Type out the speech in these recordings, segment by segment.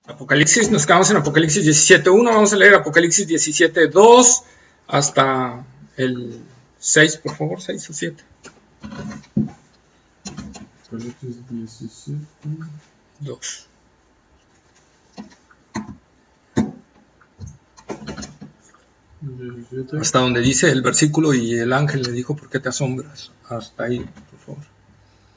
Apocalipsis, nos quedamos en Apocalipsis 17.1, vamos a leer Apocalipsis 17.2 hasta el 6, por favor, 6 o 7. Apocalipsis 17. 2. Hasta donde dice el versículo y el ángel le dijo, ¿por qué te asombras? Hasta ahí, por favor.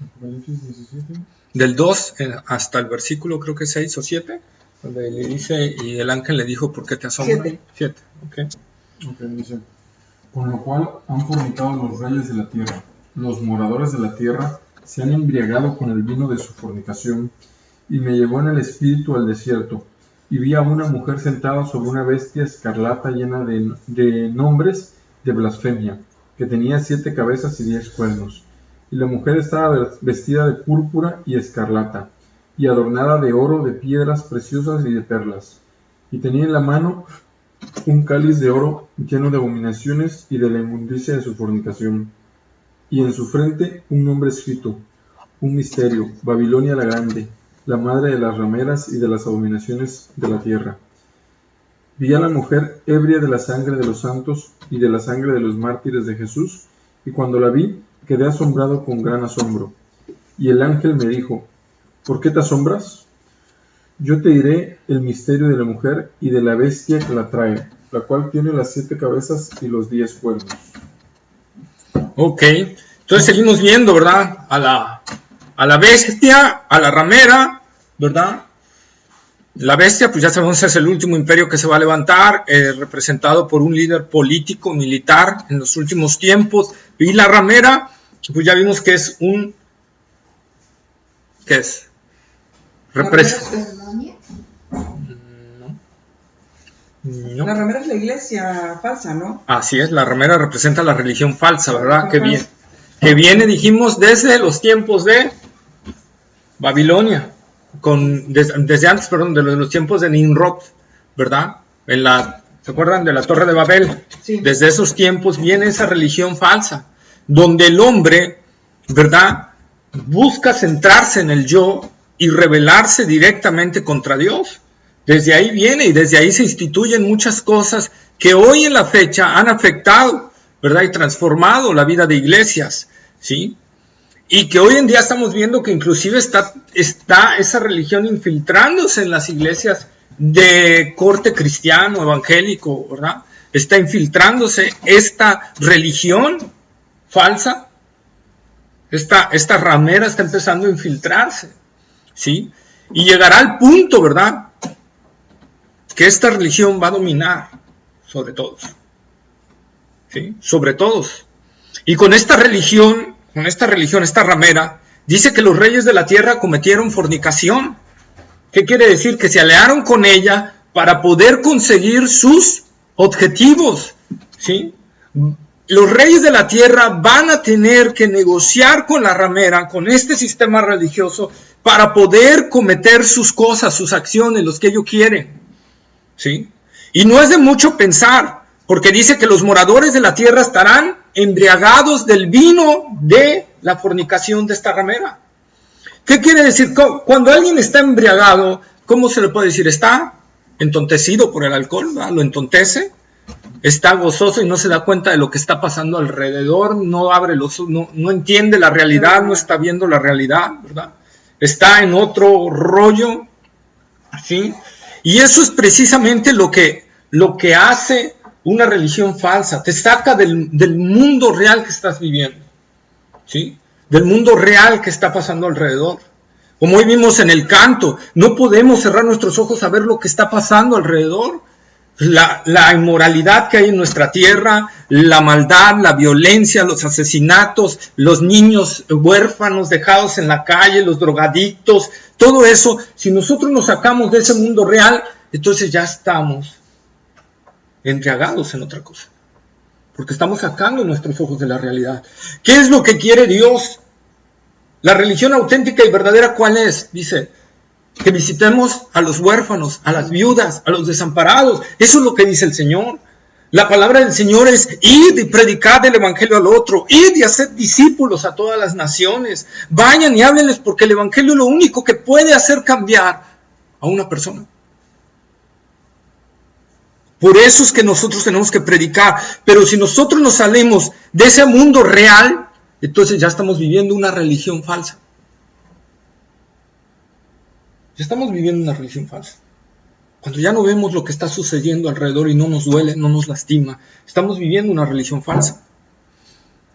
Apocalipsis 17. Del 2 hasta el versículo, creo que 6 o 7, donde le dice, y el ángel le dijo, ¿por qué te asombras? 7. Ok, dice: con lo cual han fornicado los reyes de la tierra, los moradores de la tierra se han embriagado con el vino de su fornicación, y me llevó en el espíritu al desierto, y vi a una mujer sentada sobre una bestia escarlata llena de nombres de blasfemia, que tenía 7 cabezas y 10 cuernos. Y la mujer estaba vestida de púrpura y escarlata, y adornada de oro, de piedras preciosas y de perlas. Y tenía en la mano un cáliz de oro lleno de abominaciones y de la inmundicia de su fornicación. Y en su frente un nombre escrito, un misterio, Babilonia la Grande, la madre de las rameras y de las abominaciones de la tierra. Vi a la mujer ebria de la sangre de los santos y de la sangre de los mártires de Jesús, y cuando la vi, quedé asombrado con gran asombro. Y el ángel me dijo: ¿por qué te asombras? Yo te diré el misterio de la mujer y de la bestia que la trae, la cual tiene las 7 cabezas y los 10 cuernos. Ok, entonces seguimos viendo, ¿verdad? A la bestia, a la ramera, ¿verdad? La bestia, pues ya sabemos, es el último imperio que se va a levantar, representado por un líder político, militar, en los últimos tiempos. Y la ramera, pues ya vimos que es un... ¿Qué es? No. La ramera es la iglesia falsa, ¿no? Así es, la ramera representa la religión falsa, ¿verdad? Que viene, dijimos, desde los tiempos de Babilonia, desde antes, perdón, de los tiempos de Nimrod, ¿verdad? ¿Se acuerdan de la Torre de Babel? Sí. Desde esos tiempos viene esa religión falsa, donde el hombre, ¿verdad?, busca centrarse en el yo y rebelarse directamente contra Dios. Desde ahí viene y desde ahí se instituyen muchas cosas que hoy en la fecha han afectado, ¿verdad?, y transformado la vida de iglesias, ¿sí? Y que hoy en día estamos viendo que inclusive está esa religión infiltrándose en las iglesias de corte cristiano, evangélico, ¿verdad? Está infiltrándose esta religión falsa, esta ramera está empezando a infiltrarse, ¿sí? Y llegará al punto, ¿verdad?, que esta religión va a dominar sobre todos, ¿sí? Sobre todos. Y con esta religión, esta ramera, dice que los reyes de la tierra cometieron fornicación. ¿Qué quiere decir? Que se aliaron con ella para poder conseguir sus objetivos, ¿sí? Los reyes de la tierra van a tener que negociar con la ramera, con este sistema religioso, para poder cometer sus cosas, sus acciones, los que ellos quieren, ¿sí? Y no es de mucho pensar, porque dice que los moradores de la tierra estarán embriagados del vino de la fornicación de esta ramera. ¿Qué quiere decir? Cuando alguien está embriagado, ¿cómo se le puede decir? Está entontecido por el alcohol, ¿verdad? Lo entontece, está gozoso y no se da cuenta de lo que está pasando alrededor, no abre los ojos, no entiende la realidad, no está viendo la realidad, ¿verdad? Está en otro rollo, ¿sí? Y eso es precisamente lo que hace una religión falsa, te saca del mundo real que estás viviendo, ¿sí? Del mundo real que está pasando alrededor. Como hoy vimos en el canto, no podemos cerrar nuestros ojos a ver lo que está pasando alrededor. La inmoralidad que hay en nuestra tierra, la maldad, la violencia, los asesinatos, los niños huérfanos dejados en la calle, los drogadictos, todo eso, si nosotros nos sacamos de ese mundo real, entonces ya estamos embriagados en otra cosa, porque estamos sacando nuestros ojos de la realidad. ¿Qué es lo que quiere Dios? La religión auténtica y verdadera, ¿cuál es? Dice que visitemos a los huérfanos, a las viudas, a los desamparados. Eso es lo que dice el Señor. La palabra del Señor es: id y predicad el evangelio al otro, id y haced discípulos a todas las naciones, vayan y háblenles, porque el evangelio es lo único que puede hacer cambiar a una persona. Por eso es que nosotros tenemos que predicar. Pero si nosotros nos salimos de ese mundo real, entonces ya estamos viviendo una religión falsa. Ya estamos viviendo una religión falsa. Cuando ya no vemos lo que está sucediendo alrededor y no nos duele, no nos lastima, estamos viviendo una religión falsa.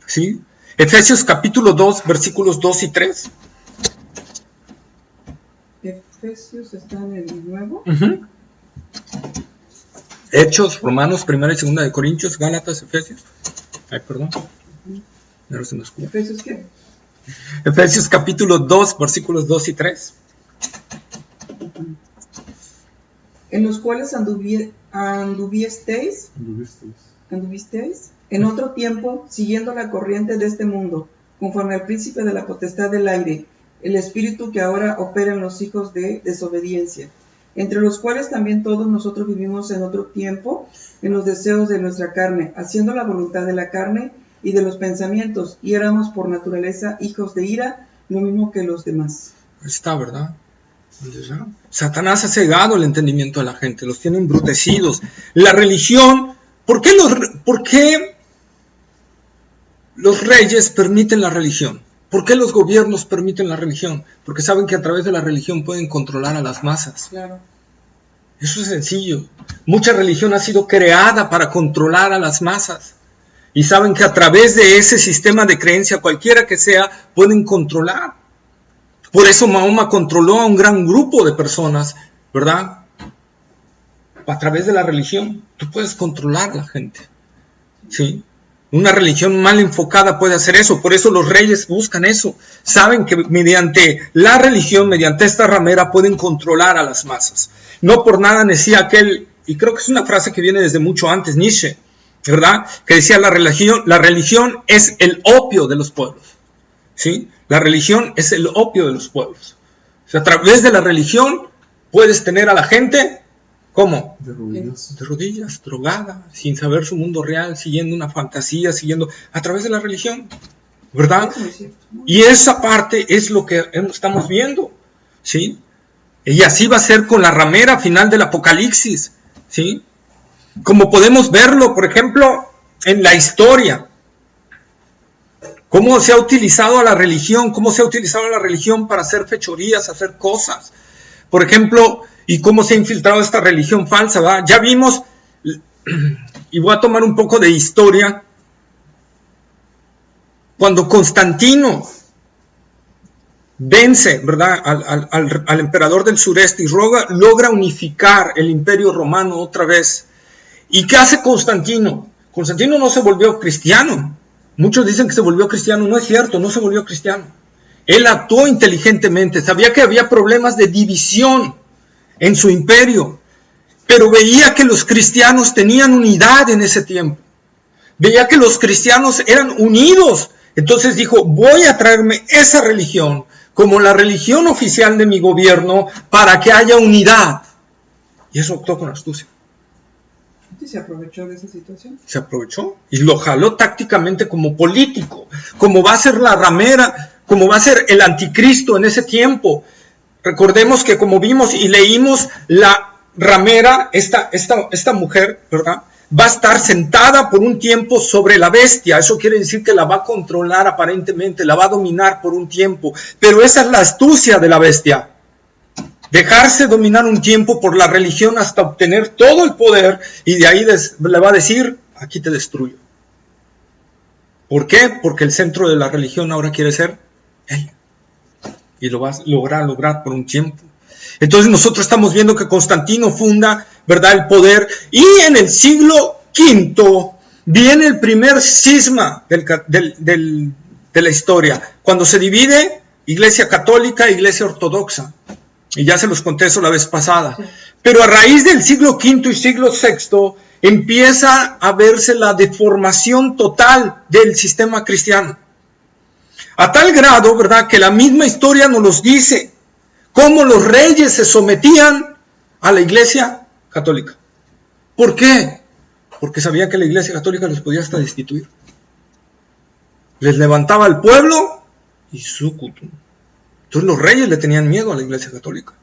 ¿Sí? Efesios capítulo 2, versículos 2 y 3. Efesios está en el nuevo. Hechos, Romanos, 1 y 2 de Corintios, Gálatas, Efesios. Ay, perdón. Ahora se me escucha. ¿Efesios qué? Efesios capítulo 2, versículos 2 y 3. En los cuales anduvisteis en otro tiempo, siguiendo la corriente de este mundo, conforme al príncipe de la potestad del aire, el espíritu que ahora opera en los hijos de desobediencia, entre los cuales también todos nosotros vivimos en otro tiempo, en los deseos de nuestra carne, haciendo la voluntad de la carne y de los pensamientos, y éramos por naturaleza hijos de ira, lo mismo que los demás. Ahí está, ¿verdad? Satanás ha cegado el entendimiento de la gente, los tiene embrutecidos. La religión, ¿por qué los reyes permiten la religión? ¿Por qué los gobiernos permiten la religión? Porque saben que a través de la religión pueden controlar a las masas. Claro. Eso es sencillo. Mucha religión ha sido creada para controlar a las masas. Y saben que a través de ese sistema de creencia, cualquiera que sea, pueden controlar. Por eso Mahoma controló a un gran grupo de personas, ¿verdad? A través de la religión. Tú puedes controlar a la gente. ¿Sí? Una religión mal enfocada puede hacer eso. Por eso los reyes buscan eso. Saben que mediante la religión, mediante esta ramera, pueden controlar a las masas. No por nada decía aquel, y creo que es una frase que viene desde mucho antes, Nietzsche, ¿verdad? Que decía la religión es el opio de los pueblos. ¿Sí? La religión es el opio de los pueblos. O sea, a través de la religión puedes tener a la gente, ¿cómo? De rodillas. De rodillas, drogada, sin saber su mundo real, siguiendo una fantasía, a través de la religión, ¿verdad? Y esa parte es lo que estamos viendo, ¿sí? Y así va a ser con la ramera final del Apocalipsis, ¿sí? Como podemos verlo, por ejemplo, en la historia. Cómo se ha utilizado a la religión, para hacer fechorías, hacer cosas. Por ejemplo, y cómo se ha infiltrado esta religión falsa, ¿verdad? Ya vimos, y voy a tomar un poco de historia, cuando Constantino vence, ¿verdad?, al emperador del sureste y logra unificar el imperio romano otra vez. ¿Y qué hace Constantino? Constantino no se volvió cristiano. Muchos dicen que se volvió cristiano. No es cierto, no se volvió cristiano. Él actuó inteligentemente, sabía que había problemas de división en su imperio, pero veía que los cristianos tenían unidad en ese tiempo. Veía que los cristianos eran unidos. Entonces dijo, voy a traerme esa religión como la religión oficial de mi gobierno para que haya unidad. Y eso actuó con astucia. ¿Y se aprovechó de esa situación? Se aprovechó y lo jaló tácticamente como político, como va a ser la ramera, como va a ser el anticristo en ese tiempo. Recordemos que como vimos y leímos, la ramera, esta mujer, ¿verdad?, va a estar sentada por un tiempo sobre la bestia. Eso quiere decir que la va a controlar aparentemente, la va a dominar por un tiempo. Pero esa es la astucia de la bestia. Dejarse dominar un tiempo por la religión hasta obtener todo el poder y de ahí le va a decir, aquí te destruyo. ¿Por qué? Porque el centro de la religión ahora quiere ser él. Y lo va a lograr por un tiempo. Entonces nosotros estamos viendo que Constantino funda, ¿verdad?, el poder. Y en el siglo V viene el primer cisma de la historia. Cuando se divide Iglesia Católica e Iglesia Ortodoxa. Y ya se los conté eso la vez pasada. Pero a raíz del siglo V y siglo VI empieza a verse la deformación total del sistema cristiano. A tal grado, ¿verdad?, que la misma historia nos los dice. Cómo los reyes se sometían a la Iglesia Católica. ¿Por qué? Porque sabían que la Iglesia Católica los podía hasta destituir. Les levantaba al pueblo y sucutum. Entonces los reyes le tenían miedo a la Iglesia Católica.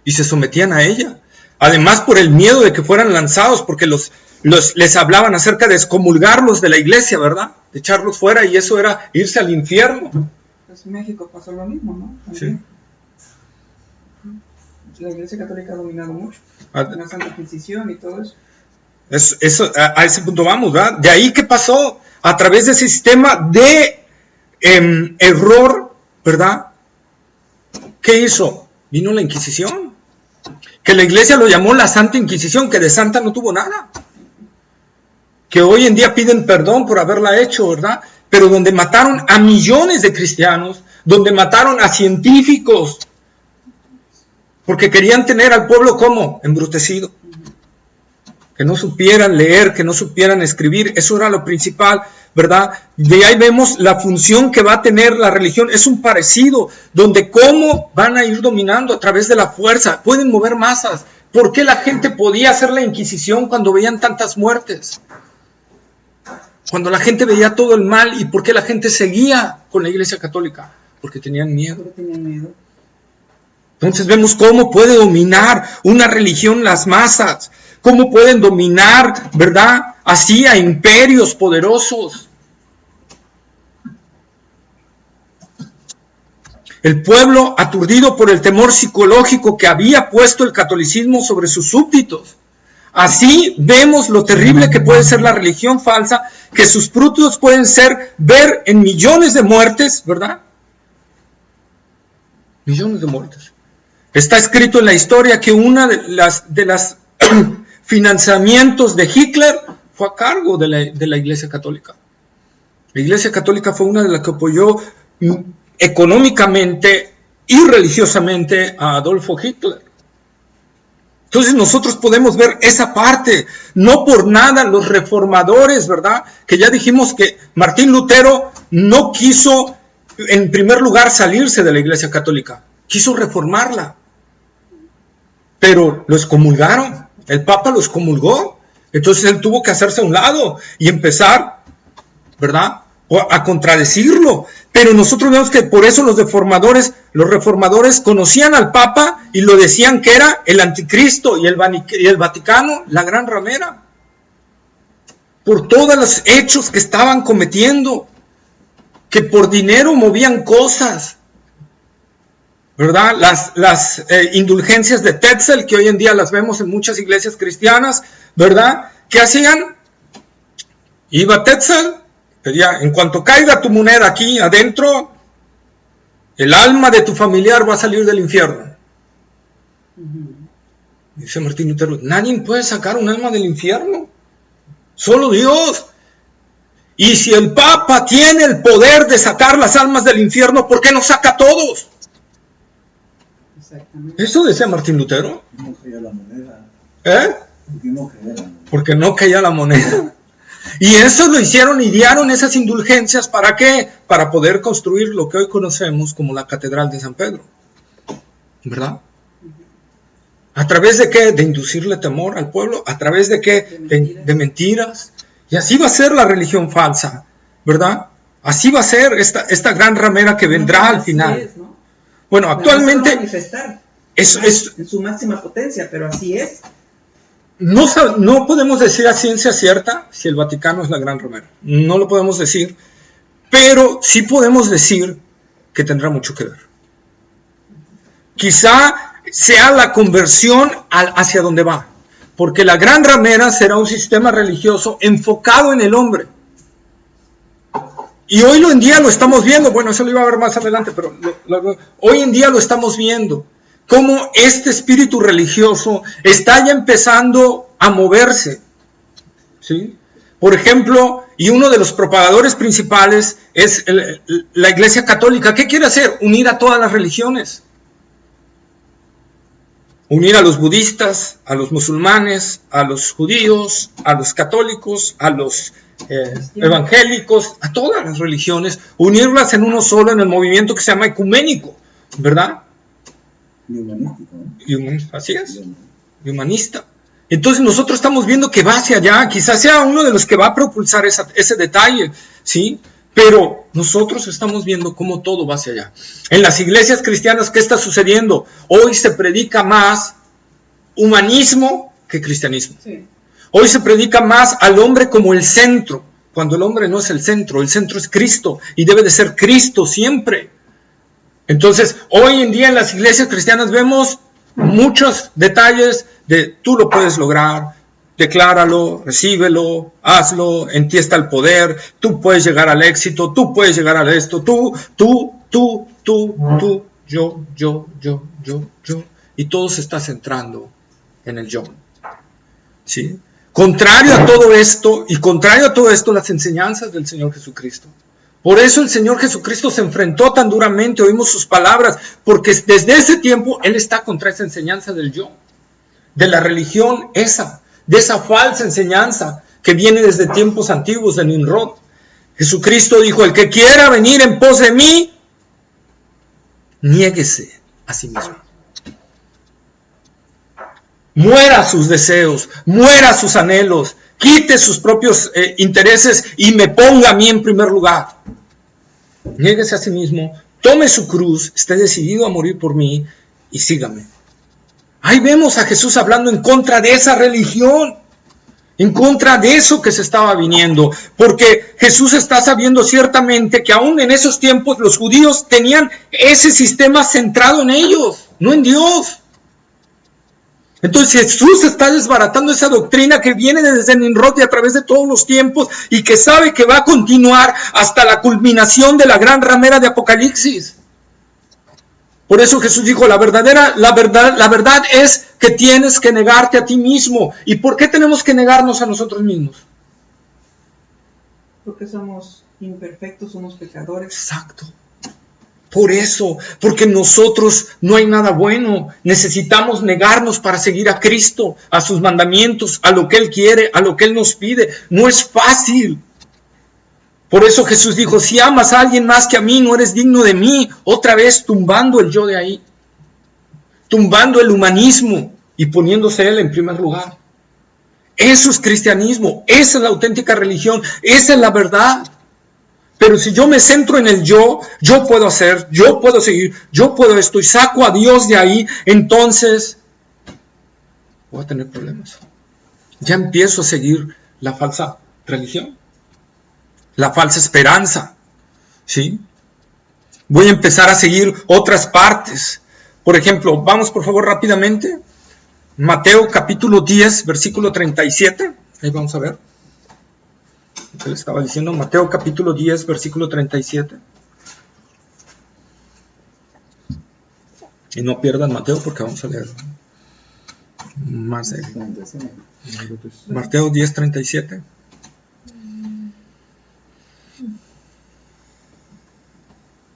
Y se sometían a ella. Además, por el miedo de que fueran lanzados, porque les hablaban acerca de excomulgarlos de la iglesia, ¿verdad? De echarlos fuera, y eso era irse al infierno. Pues en México pasó lo mismo, ¿no? Sí. La Iglesia Católica ha dominado mucho. La Santa Inquisición y todo eso. A ese punto vamos, ¿verdad? De ahí, ¿qué pasó? A través de ese sistema de error, ¿verdad? ¿Qué hizo? Vino la Inquisición. Que la iglesia lo llamó la Santa Inquisición, que de santa no tuvo nada. Que hoy en día piden perdón por haberla hecho, ¿verdad? Pero donde mataron a millones de cristianos, donde mataron a científicos, porque querían tener al pueblo como embrutecido. Que no supieran leer, que no supieran escribir, eso era lo principal, ¿verdad? De ahí vemos la función que va a tener la religión, es un parecido, donde cómo van a ir dominando a través de la fuerza, pueden mover masas. ¿Por qué la gente podía hacer la Inquisición cuando veían tantas muertes? Cuando la gente veía todo el mal, ¿y por qué la gente seguía con la Iglesia Católica? Porque tenían miedo. Porque tenían miedo. Entonces vemos cómo puede dominar una religión las masas. Cómo pueden dominar, ¿verdad? Así a imperios poderosos. El pueblo, aturdido por el temor psicológico que había puesto el catolicismo sobre sus súbditos. Así vemos lo terrible que puede ser la religión falsa, que sus frutos pueden ser ver en millones de muertes, ¿verdad? Millones de muertes. Está escrito en la historia que una de las financiamientos de Hitler fue a cargo de la Iglesia Católica. La Iglesia Católica fue una de las que apoyó económicamente y religiosamente a Adolfo Hitler. Entonces nosotros podemos ver esa parte. No por nada los reformadores, ¿verdad? Que ya dijimos que Martín Lutero no quiso, en primer lugar, salirse de la Iglesia Católica. Quiso reformarla. Pero lo excomulgaron. El Papa lo excomulgó. Entonces él tuvo que hacerse a un lado y empezar, ¿verdad?, a contradecirlo. Pero nosotros vemos que por eso los reformadores conocían al Papa y lo decían que era el anticristo, y el Vaticano la gran ramera. Por todos los hechos que estaban cometiendo, que por dinero movían cosas, ¿verdad? Las indulgencias de Tetzel, que hoy en día las vemos en muchas iglesias cristianas, ¿verdad? ¿Qué hacían? Iba Tetzel, pedía, en cuanto caiga tu moneda aquí adentro, el alma de tu familiar va a salir del infierno. Dice Martín Lutero, nadie puede sacar un alma del infierno, solo Dios. Y si el Papa tiene el poder de sacar las almas del infierno, ¿por qué no saca a todos? Eso decía Martín Lutero. No caía la moneda. ¿Eh? Porque no caía la moneda. Porque no caía la moneda. Y eso lo hicieron y dieron esas indulgencias, ¿para qué? Para poder construir lo que hoy conocemos como la Catedral de San Pedro. ¿Verdad? ¿A través de qué? De inducirle temor al pueblo. ¿A través de qué? De mentiras. Y así va a ser la religión falsa, ¿verdad? Así va a ser esta gran ramera que vendrá al final. Es, ¿no? Bueno, actualmente es en su máxima potencia, pero así es. No podemos decir a ciencia cierta si el Vaticano es la gran ramera. No lo podemos decir, pero sí podemos decir que tendrá mucho que ver. Quizá sea la conversión hacia donde va, porque la gran ramera será un sistema religioso enfocado en el hombre. Y hoy en día lo estamos viendo, bueno, eso lo iba a ver más adelante, pero hoy en día lo estamos viendo, cómo este espíritu religioso está ya empezando a moverse, ¿sí? Por ejemplo, y uno de los propagadores principales es la Iglesia Católica. ¿Qué quiere hacer? Unir a todas las religiones. Unir a los budistas, a los musulmanes, a los judíos, a los católicos, a los evangélicos, a todas las religiones, unirlas en uno solo en el movimiento que se llama ecuménico, ¿verdad? Y humanístico, ¿no? Así es, y humanista. Entonces nosotros estamos viendo que va hacia allá, quizás sea uno de los que va a propulsar ese detalle, ¿sí? Pero nosotros estamos viendo cómo todo va hacia allá. En las iglesias cristianas, ¿qué está sucediendo? Hoy se predica más humanismo que cristianismo. Sí. Hoy se predica más al hombre como el centro, cuando el hombre no es el centro es Cristo y debe de ser Cristo siempre. Entonces, hoy en día en las iglesias cristianas vemos muchos detalles de tú lo puedes lograr, decláralo, recíbelo, hazlo, en ti está el poder, tú puedes llegar al éxito, tú puedes llegar a esto, tú, yo, y todo se está centrando en el yo. ¿Sí? Contrario a todo esto, las enseñanzas del Señor Jesucristo. Por eso el Señor Jesucristo se enfrentó tan duramente, oímos sus palabras, porque desde ese tiempo Él está contra esa enseñanza del yo, de la religión esa, de esa falsa enseñanza que viene desde tiempos antiguos de Nimrod. Jesucristo dijo, el que quiera venir en pos de mí, niéguese a sí mismo. Muera sus deseos, muera sus anhelos, quite sus propios intereses y me ponga a mí en primer lugar. Niéguese a sí mismo, tome su cruz, esté decidido a morir por mí y sígame. Ahí vemos a Jesús hablando en contra de esa religión, en contra de eso que se estaba viniendo, porque Jesús está sabiendo ciertamente que aún en esos tiempos los judíos tenían ese sistema centrado en ellos, no en Dios. Entonces Jesús está desbaratando esa doctrina que viene desde Nimrod y a través de todos los tiempos y que sabe que va a continuar hasta la culminación de la gran ramera de Apocalipsis. Por eso Jesús dijo, la verdad es que tienes que negarte a ti mismo. ¿Y por qué tenemos que negarnos a nosotros mismos? Porque somos imperfectos, somos pecadores. Exacto. Por eso, porque nosotros no hay nada bueno. Necesitamos negarnos para seguir a Cristo, a sus mandamientos, a lo que Él quiere, a lo que Él nos pide. No es fácil. Por eso Jesús dijo, si amas a alguien más que a mí, no eres digno de mí. Otra vez tumbando el yo de ahí. Tumbando el humanismo y poniéndose Él en primer lugar. Eso es cristianismo. Esa es la auténtica religión. Esa es la verdad. Pero si yo me centro en el yo puedo hacer, yo puedo seguir, yo puedo esto y saco a Dios de ahí, entonces voy a tener problemas. Ya empiezo a seguir la falsa religión, la falsa esperanza, ¿sí? Voy a empezar a seguir otras partes. Por ejemplo, vamos por favor rápidamente, Mateo capítulo 10, versículo 37, ahí vamos a ver. ¿Qué le estaba diciendo? Mateo capítulo 10, versículo 37. Y no pierdan Mateo porque vamos a leer más de Mateo 10, 37.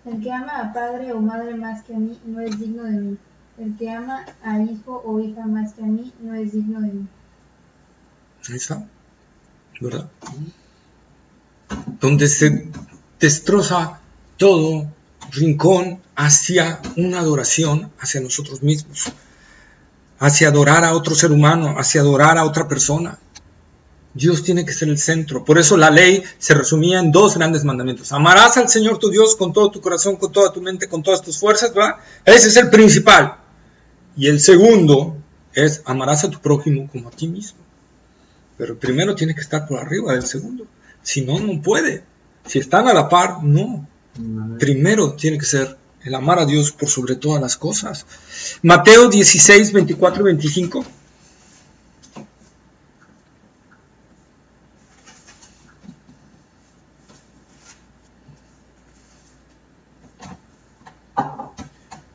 El que ama a padre o madre más que a mí no es digno de mí. El que ama a hijo o hija más que a mí no es digno de mí. Ahí está, ¿verdad? Donde se destroza todo rincón hacia una adoración hacia nosotros mismos, hacia adorar a otro ser humano, hacia adorar a otra persona. Dios tiene que ser el centro. Por eso la ley se resumía en dos grandes mandamientos. Amarás al Señor tu Dios con todo tu corazón, con toda tu mente, con todas tus fuerzas, ¿verdad? Ese es el principal. Y el segundo es amarás a tu prójimo como a ti mismo. Pero el primero tiene que estar por arriba del segundo. Si no, no puede. Si están a la par, no. Primero tiene que ser el amar a Dios por sobre todas las cosas. Mateo 16, 24 y 25.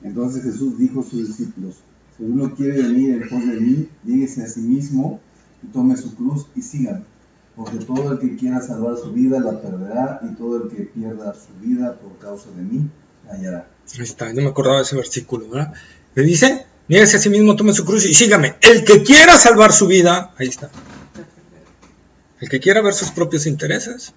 Entonces Jesús dijo a sus discípulos, si uno quiere venir en pos de mí, niéguese a sí mismo y tome su cruz y sígame. Porque todo el que quiera salvar su vida la perderá, y todo el que pierda su vida por causa de mí la hallará. Ahí está, no me acordaba de ese versículo, ¿verdad? Le dice, niéguese a sí mismo, tome su cruz y sígame. El que quiera salvar su vida, ahí está. El que quiera ver sus propios intereses,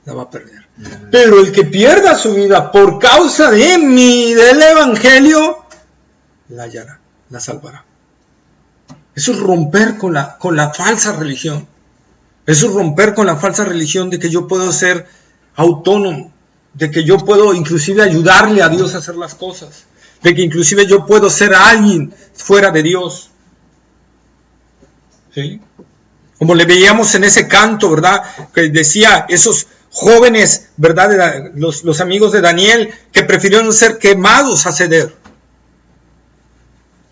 la va a perder. Pero el que pierda su vida por causa de mí, del evangelio, la hallará, la salvará. Eso es romper con la falsa religión. Eso es romper con la falsa religión de que yo puedo ser autónomo, de que yo puedo inclusive ayudarle a Dios a hacer las cosas, de que inclusive yo puedo ser alguien fuera de Dios. ¿Sí? Como le veíamos en ese canto, ¿verdad? Que decía esos jóvenes, ¿verdad? Los amigos de Daniel, que prefirieron ser quemados a ceder.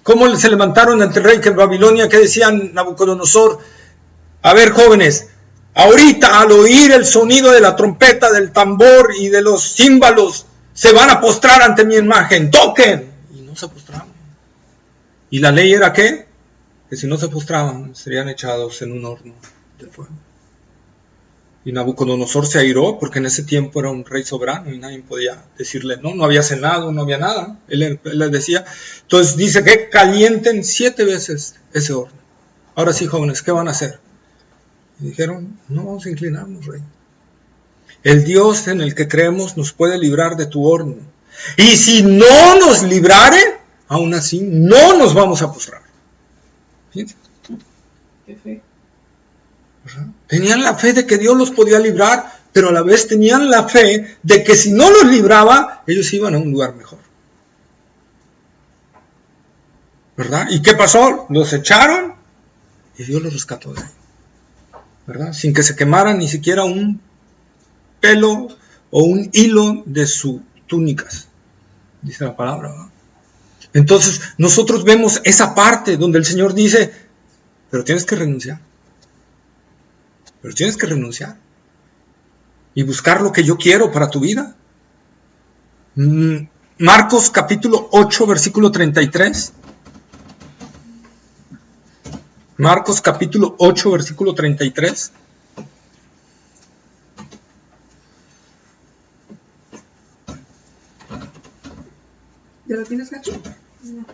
¿Cómo se levantaron ante el rey de Babilonia? Que decían Nabucodonosor: a ver, jóvenes, ahorita al oír el sonido de la trompeta, del tambor y de los címbalos, se van a postrar ante mi imagen, toquen. Y no se postraron. ¿Y la ley era qué? Que si no se postraban, serían echados en un horno de fuego. Y Nabucodonosor se airó, porque en ese tiempo era un rey soberano y nadie podía decirle no había senado, no había nada. Él les decía. Entonces dice que calienten 7 veces ese horno. Ahora sí, jóvenes, ¿qué van a hacer? Y dijeron: no vamos a inclinarnos, rey. El Dios en el que creemos nos puede librar de tu horno. Y si no nos librare, aún así no nos vamos a postrar. ¿Fíjense? Qué fe. Tenían la fe de que Dios los podía librar, pero a la vez tenían la fe de que si no los libraba, ellos iban a un lugar mejor. ¿Verdad? ¿Y qué pasó? Los echaron y Dios los rescató de ahí. ¿Verdad? Sin que se quemaran ni siquiera un pelo o un hilo de sus túnicas, dice la palabra, ¿verdad? Entonces nosotros vemos esa parte donde el Señor dice: pero tienes que renunciar. Pero tienes que renunciar y buscar lo que yo quiero para tu vida. Marcos capítulo 8, versículo 33. Marcos capítulo 8, versículo 33. ¿Ya lo tienes, Gacho? No.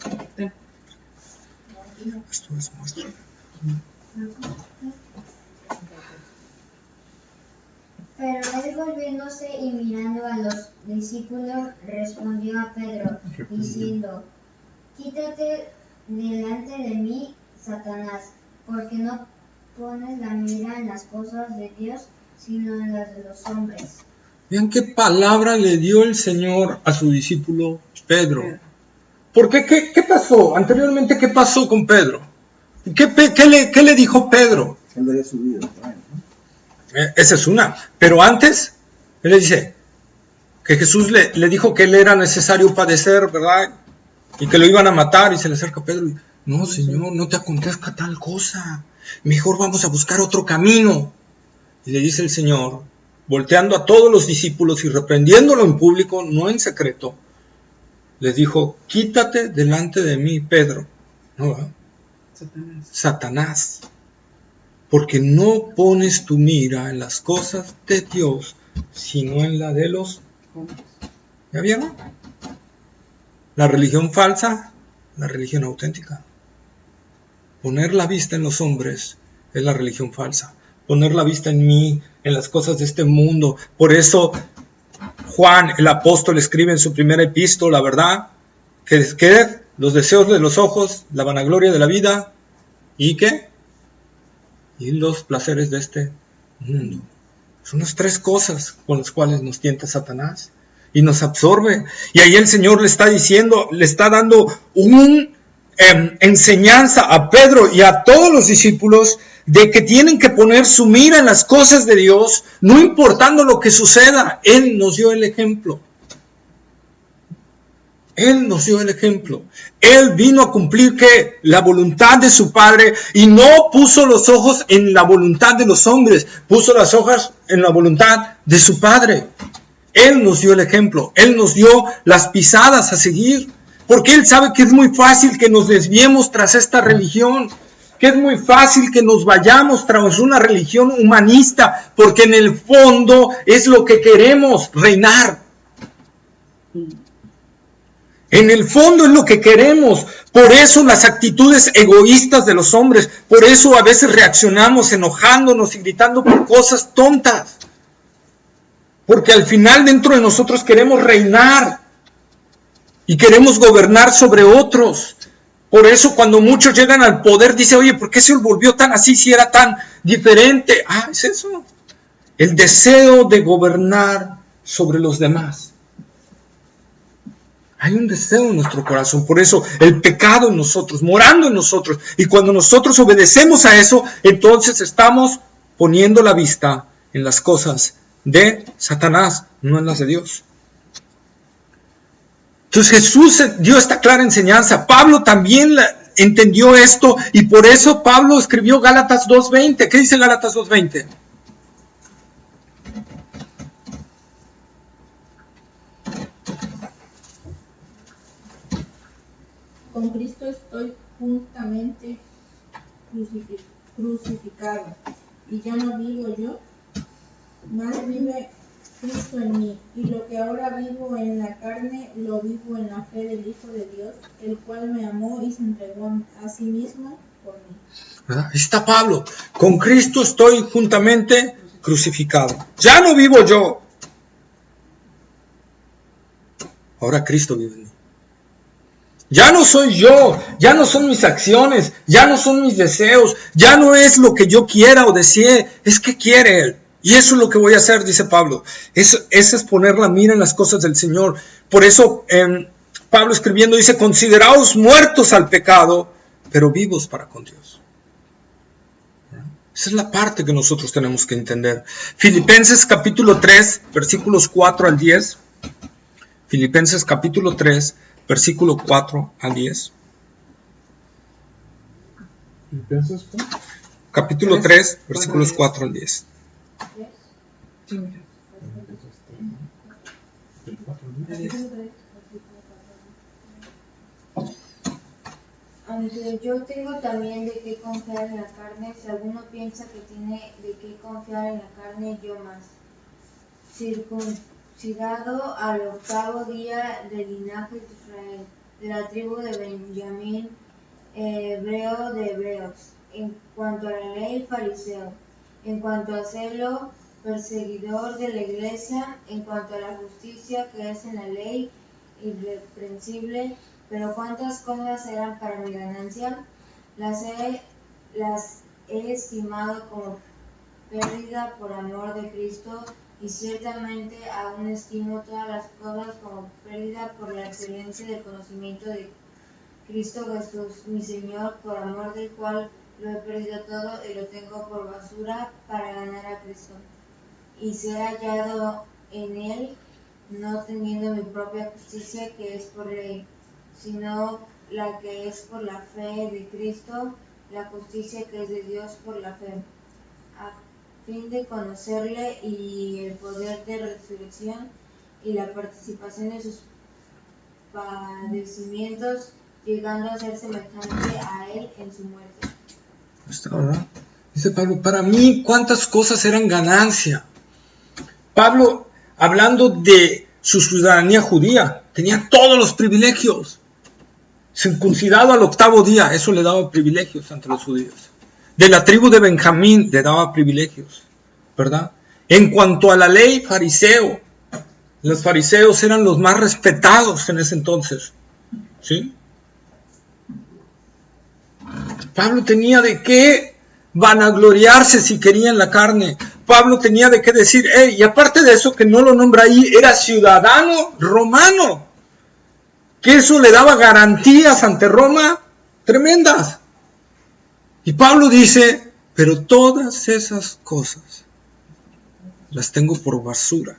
Esto es muestra. Pero él, volviéndose y mirando a los discípulos, respondió a Pedro, diciendo: quítate delante de mí, Satanás, porque no pones la mira en las cosas de Dios, sino en las de los hombres. Vean qué palabra le dio el Señor a su discípulo Pedro. Porque ¿qué pasó? Anteriormente, ¿qué pasó con Pedro? ¿Qué le dijo Pedro? Él daría su vida. Esa es una. Pero antes, él le dice que Jesús le dijo que él era necesario padecer, ¿verdad? Y que lo iban a matar, y se le acerca a Pedro y: no, Señor, no te acontezca tal cosa. Mejor vamos a buscar otro camino. Y le dice el Señor, volteando a todos los discípulos y reprendiéndolo en público, no en secreto, les dijo: quítate delante de mí, Pedro. ¿No? Satanás. Porque no pones tu mira en las cosas de Dios, sino en la de los hombres. ¿Ya vieron? La religión falsa, la religión auténtica. Poner la vista en los hombres es la religión falsa. Poner la vista en mí, en las cosas de este mundo. Por eso Juan, el apóstol, escribe en su primera epístola, ¿verdad? Que los deseos de los ojos, la vanagloria de la vida, ¿y qué? Y los placeres de este mundo. Son las 3 cosas con las cuales nos tienta Satanás y nos absorbe. Y ahí el Señor le está diciendo, le está dando una enseñanza a Pedro y a todos los discípulos de que tienen que poner su mira en las cosas de Dios, no importando lo que suceda. Él nos dio el ejemplo. Él nos dio el ejemplo. Él vino a cumplir que la voluntad de su Padre, y no puso los ojos en la voluntad de los hombres, puso las ojos en la voluntad de su Padre. Él nos dio el ejemplo. Él nos dio las pisadas a seguir, porque Él sabe que es muy fácil que nos desviemos tras esta religión, que es muy fácil que nos vayamos tras una religión humanista, porque en el fondo es lo que queremos, reinar. En el fondo es lo que queremos. Por eso las actitudes egoístas de los hombres, por eso a veces reaccionamos enojándonos y gritando por cosas tontas. Porque al final dentro de nosotros queremos reinar y queremos gobernar sobre otros. Por eso cuando muchos llegan al poder, dice: oye, ¿por qué se volvió tan así si era tan diferente? Es eso. El deseo de gobernar sobre los demás. Hay un deseo en nuestro corazón. Por eso el pecado en nosotros, morando en nosotros. Y cuando nosotros obedecemos a eso, entonces estamos poniendo la vista en las cosas de Satanás, no en las de Dios. Entonces Jesús dio esta clara enseñanza. Pablo también entendió esto y por eso Pablo escribió Gálatas 2:20. ¿Qué dice Gálatas 2:20? Con Cristo estoy juntamente crucificado, y ya no vivo yo, mas vive Cristo en mí, y lo que ahora vivo en la carne, lo vivo en la fe del Hijo de Dios, el cual me amó y se entregó a sí mismo por mí. ¿Verdad? Ahí está Pablo. Con Cristo estoy juntamente crucificado. Ya no vivo yo. Ahora Cristo vive en mí. Ya no soy yo, ya no son mis acciones, ya no son mis deseos, ya no es lo que yo quiera o desee, es que quiere Él. Y eso es lo que voy a hacer, dice Pablo. Eso es poner la mira en las cosas del Señor. Por eso Pablo escribiendo dice, consideraos muertos al pecado, pero vivos para con Dios. Esa es la parte que nosotros tenemos que entender. Filipenses capítulo 3, versículos 4 al 10. Filipenses capítulo 3, versículo 4 al 10. ¿Filipenses qué? Capítulo 3, versículos 4 al 10. Sí, mira. Aunque yo tengo también de qué confiar en la carne, si alguno piensa que tiene de qué confiar en la carne, yo más. Circuncidado al 8º día del linaje de Israel, de la tribu de Benjamín, hebreo de hebreos, en cuanto a la ley, fariseo, en cuanto a celo, perseguidor de la iglesia, en cuanto a la justicia que es en la ley, irreprensible. Pero cuántas cosas eran para mi ganancia, las he estimado como pérdida por amor de Cristo, y ciertamente aún estimo todas las cosas como pérdida por la excelencia del conocimiento de Cristo Jesús, mi Señor, por amor del cual lo he perdido todo y lo tengo por basura para ganar a Cristo, y ser hallado en Él, no teniendo mi propia justicia que es por ley, sino la que es por la fe de Cristo, la justicia que es de Dios por la fe, a fin de conocerle y el poder de resurrección y la participación en sus padecimientos, llegando a ser semejante a Él en su muerte. Está, ¿verdad? Dice Pablo, para mí cuántas cosas eran ganancia. Pablo, hablando de su ciudadanía judía, tenía todos los privilegios. Circuncidado al 8º día, eso le daba privilegios ante los judíos. De la tribu de Benjamín le daba privilegios, ¿verdad? En cuanto a la ley, fariseo. Los fariseos eran los más respetados en ese entonces, ¿sí? Pablo tenía de qué vanagloriarse si quería en la carne. Pablo tenía de qué decir, y aparte de eso que no lo nombra ahí, era ciudadano romano. Que eso le daba garantías ante Roma tremendas. Y Pablo dice, pero todas esas cosas las tengo por basura.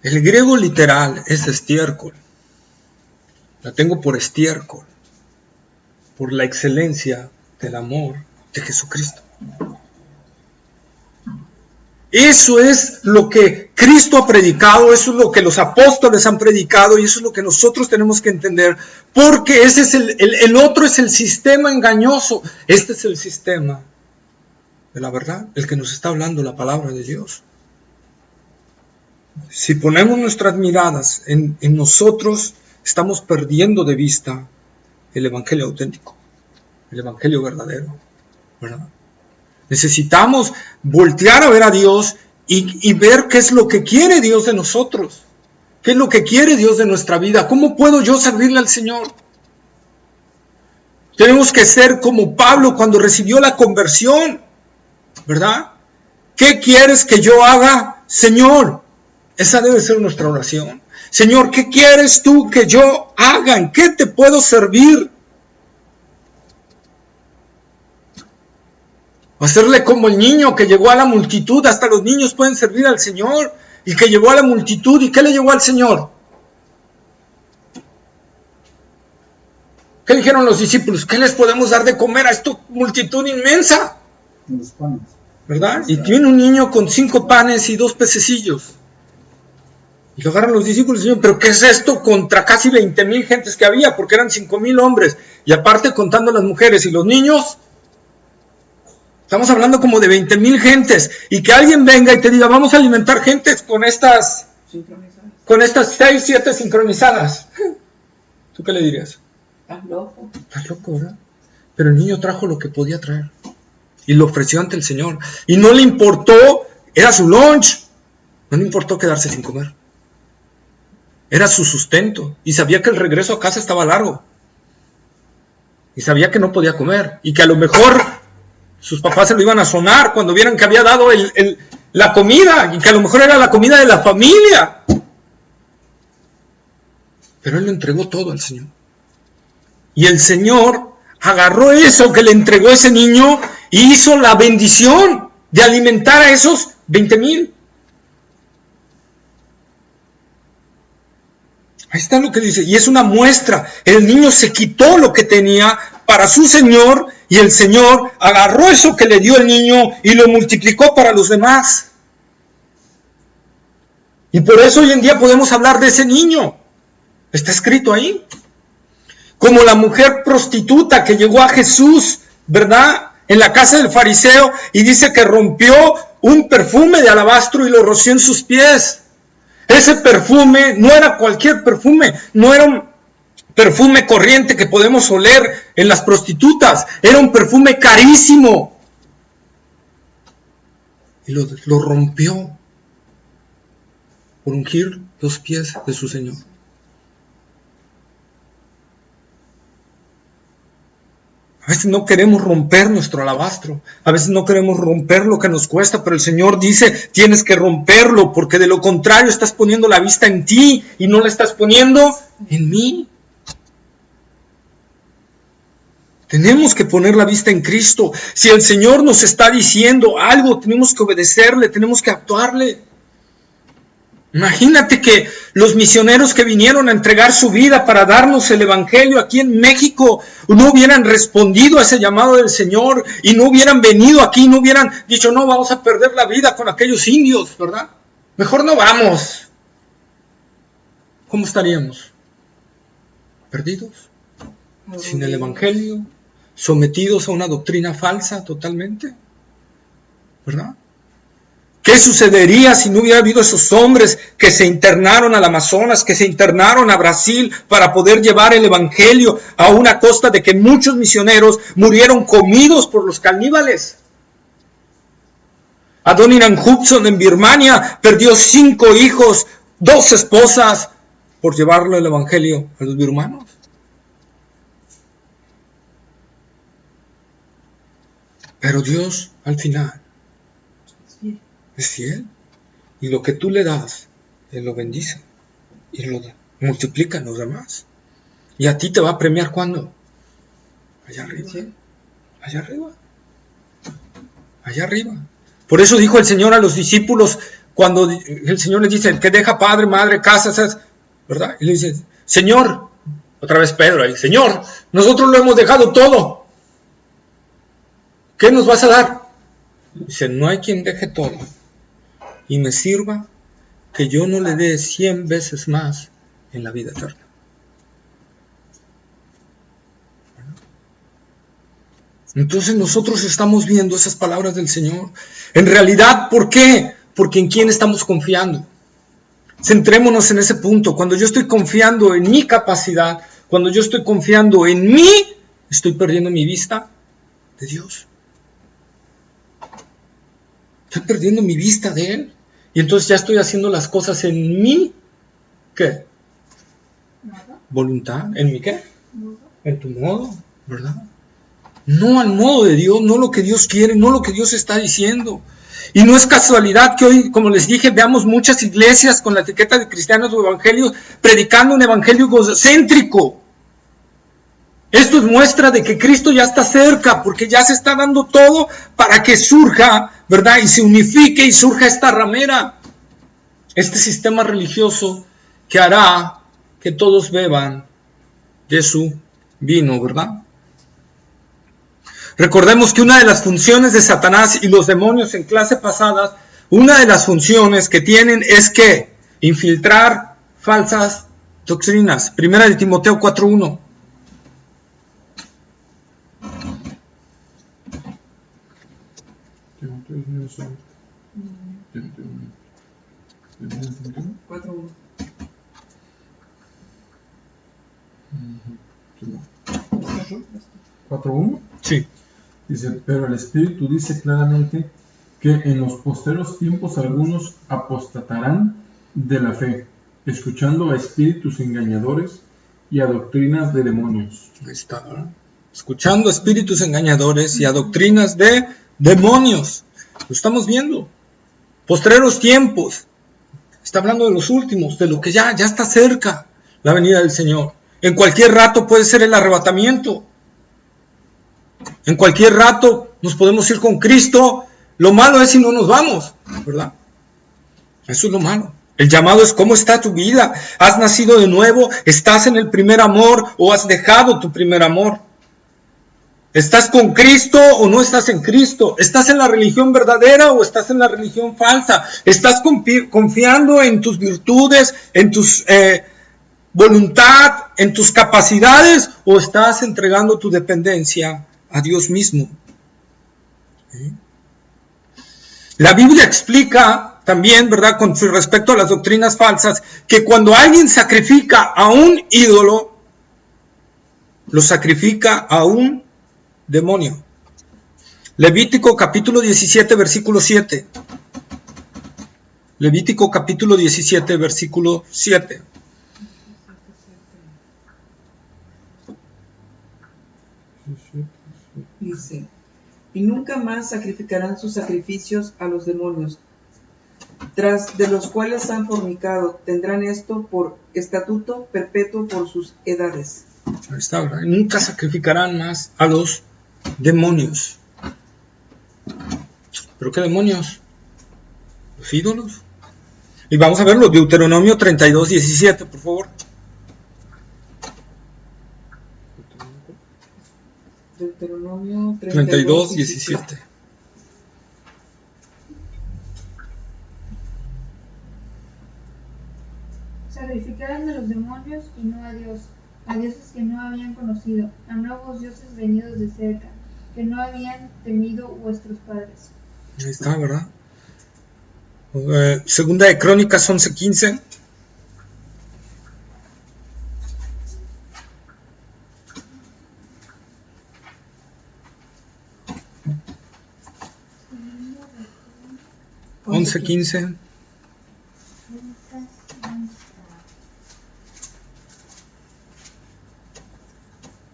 El griego literal es estiércol. La tengo por estiércol, por la excelencia del amor de Jesucristo. Eso es lo que Cristo ha predicado, eso es lo que los apóstoles han predicado y eso es lo que nosotros tenemos que entender, porque ese es el otro es el sistema engañoso, este es el sistema de la verdad, el que nos está hablando la palabra de Dios. Si ponemos nuestras miradas en nosotros, estamos perdiendo de vista el evangelio auténtico, el evangelio verdadero, ¿verdad? Necesitamos voltear a ver a Dios y ver qué es lo que quiere Dios de nosotros. ¿Qué es lo que quiere Dios de nuestra vida? ¿Cómo puedo yo servirle al Señor? Tenemos que ser como Pablo cuando recibió la conversión, ¿verdad? ¿Qué quieres que yo haga, Señor? Esa debe ser nuestra oración. Señor, ¿qué quieres tú que yo haga? ¿En qué te puedo servir? Hacerle como el niño que llegó a la multitud. Hasta los niños pueden servir al Señor. Y que llegó a la multitud. ¿Y qué le llevó al Señor? ¿Qué dijeron los discípulos? ¿Qué les podemos dar de comer a esta multitud inmensa? Los panes. ¿Verdad? Y tiene un niño con 5 panes y 2 pececillos. Y lo agarran los discípulos y dicen, ¿pero qué es esto contra casi 20,000 gentes que había? Porque eran 5,000 hombres. Y aparte contando las mujeres y los niños, estamos hablando como de 20,000 gentes. Y que alguien venga y te diga, vamos a alimentar gentes con estas 6, 7 sincronizadas. ¿Tú qué le dirías? Estás loco. Estás loco, ¿verdad? Pero el niño trajo lo que podía traer. Y lo ofreció ante el Señor. Y no le importó, era su lunch. No le importó quedarse sin comer. Era su sustento. Y sabía que el regreso a casa estaba largo. Y sabía que no podía comer. Y que a lo mejor sus papás se lo iban a sonar cuando vieran que había dado la comida. Y que a lo mejor era la comida de la familia. Pero él lo entregó todo al Señor. Y el Señor agarró eso que le entregó ese niño y hizo la bendición de alimentar a esos 20,000. Ahí está lo que dice. Y es una muestra. El niño se quitó lo que tenía para su Señor y el Señor agarró eso que le dio el niño y lo multiplicó para los demás. Y por eso hoy en día podemos hablar de ese niño. Está escrito ahí. Como la mujer prostituta que llegó a Jesús, ¿verdad? En la casa del fariseo y dice que rompió un perfume de alabastro y lo roció en sus pies. Ese perfume no era cualquier perfume, no era un perfume corriente que podemos oler en las prostitutas, era un perfume carísimo. Y lo rompió por ungir los pies de su Señor. A veces no queremos romper nuestro alabastro, a veces no queremos romper lo que nos cuesta, pero el Señor dice, tienes que romperlo, porque de lo contrario estás poniendo la vista en ti y no la estás poniendo en mí. Tenemos que poner la vista en Cristo. Si el Señor nos está diciendo algo, tenemos que obedecerle, tenemos que actuarle. Imagínate que los misioneros que vinieron a entregar su vida para darnos el Evangelio aquí en México no hubieran respondido a ese llamado del Señor y no hubieran venido aquí, no hubieran dicho, no, vamos a perder la vida con aquellos indios, ¿verdad? Mejor no vamos. ¿Cómo estaríamos? ¿Perdidos? ¿Sin el Evangelio? ¿Sometidos a una doctrina falsa totalmente? ¿Verdad? ¿Qué sucedería si no hubiera habido esos hombres que se internaron al Amazonas, que se internaron a Brasil para poder llevar el Evangelio a una costa de que muchos misioneros murieron comidos por los caníbales? Adoniram Hudson en Birmania perdió 5 hijos, 2 esposas por llevarle el Evangelio a los birmanos. Pero Dios al final es fiel. Y lo que tú le das, Él lo bendice. Y lo multiplica en los demás. Y a ti te va a premiar ¿cuándo? Allá arriba. Allá arriba. Allá arriba. Por eso dijo el Señor a los discípulos, cuando el Señor les dice, que deja padre, madre, casa, ¿verdad? Y le dice, Señor, otra vez Pedro ahí, Señor, nosotros lo hemos dejado todo. ¿Qué nos vas a dar? Dice, no hay quien deje todo y me sirva que yo no le dé 100 veces más en la vida eterna. Entonces nosotros estamos viendo esas palabras del Señor. En realidad, ¿por qué? Porque ¿en quién estamos confiando? Centrémonos en ese punto. Cuando yo estoy confiando en mi capacidad, cuando yo estoy confiando en mí, estoy perdiendo mi vista de Dios. Estoy perdiendo mi vista de Él. Y entonces ya estoy haciendo las cosas en mi, ¿qué? Voluntad. ¿En mi qué? En tu modo, ¿verdad? No al modo de Dios, no lo que Dios quiere, no lo que Dios está diciendo. Y no es casualidad que hoy, como les dije, veamos muchas iglesias con la etiqueta de cristianos o evangelios predicando un evangelio egocéntrico. Esto es muestra de que Cristo ya está cerca, porque ya se está dando todo para que surja, ¿verdad? Y se unifique y surja esta ramera, este sistema religioso que hará que todos beban de su vino, ¿verdad? Recordemos que una de las funciones de Satanás y los demonios en clase pasadas, una de las funciones que tienen es que infiltrar falsas doctrinas. Primera de Timoteo 4:1. ¿4:1? Sí. Dice, pero el Espíritu dice claramente que en los posteros tiempos algunos apostatarán de la fe, escuchando a espíritus engañadores y a doctrinas de demonios. Ahí está, ¿verdad? Escuchando a espíritus engañadores y a doctrinas de demonios. Lo estamos viendo. Postreros tiempos. Está hablando de los últimos, de lo que ya está cerca, la venida del Señor. En cualquier rato puede ser el arrebatamiento. En cualquier rato nos podemos ir con Cristo. Lo malo es si no nos vamos, ¿verdad? Eso es lo malo. El llamado es cómo está tu vida. ¿Has nacido de nuevo? ¿Estás en el primer amor o has dejado tu primer amor? ¿Estás con Cristo o no estás en Cristo? ¿Estás en la religión verdadera o estás en la religión falsa? ¿Estás confiando en tus virtudes, en tus voluntad, en tus capacidades o estás entregando tu dependencia a Dios mismo? ¿Sí? La Biblia explica también, ¿verdad?, con respecto a las doctrinas falsas, que cuando alguien sacrifica a un ídolo, lo sacrifica a un demonio. Levítico capítulo 17, versículo 7. Levítico capítulo 17, versículo 7. Dice, y nunca más sacrificarán sus sacrificios a los demonios, tras de los cuales han fornicado, tendrán esto por estatuto perpetuo por sus edades. Ahí está, ¿verdad? Nunca sacrificarán más a los demonios. ¿Pero qué demonios? Los ídolos. Y vamos a verlo, Deuteronomio 32, 17, por favor. Deuteronomio 32, 17. Sacrificaron a los demonios y no a Dios, a dioses que no habían conocido, a nuevos dioses venidos de cerca, que no habían temido vuestros padres. Ahí está, ¿verdad? Segunda de Crónicas 11:15.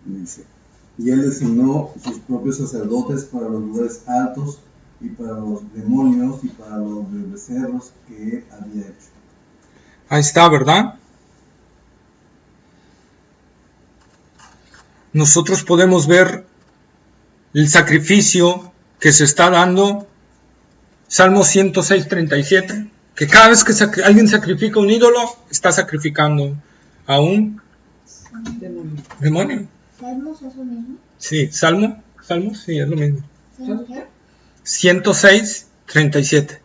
Dice, y él designó sus propios sacerdotes para los lugares altos y para los demonios y para los becerros que había hecho. Ahí está, ¿verdad? Nosotros podemos ver el sacrificio que se está dando. Salmo 106:37, que cada vez que alguien sacrifica un ídolo, está sacrificando a un demonio. ¿Salmos es lo mismo? Sí, Salmos, sí, es lo mismo. ¿Qué? 106:37.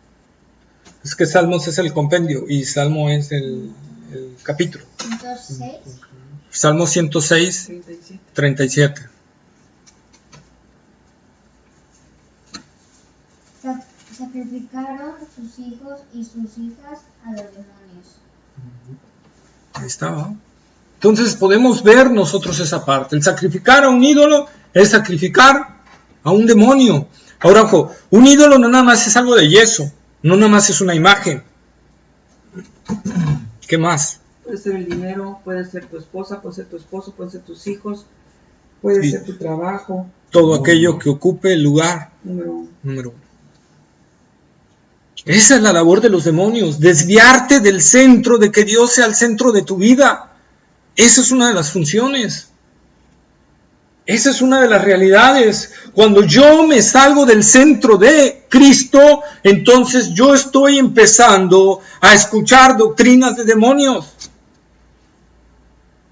Es que Salmos es el compendio y Salmo es el capítulo. 106. Salmo 106:37. Sacrificaron sus hijos y sus hijas a los demonios. Ahí está. Entonces podemos ver nosotros esa parte. El sacrificar a un ídolo es sacrificar a un demonio. Ahora, ojo, un ídolo no nada más es algo de yeso, no nada más es una imagen. ¿Qué más? Puede ser el dinero, puede ser tu esposa, puede ser tu esposo, pueden ser tus hijos, puede Sí. ser tu trabajo. Todo aquello que ocupe el lugar Número uno. número 1. Esa es la labor de los demonios, desviarte del centro, de que Dios sea el centro de tu vida. Esa es una de las funciones. Esa es una de las realidades. Cuando yo me salgo del centro de Cristo, entonces yo estoy empezando a escuchar doctrinas de demonios.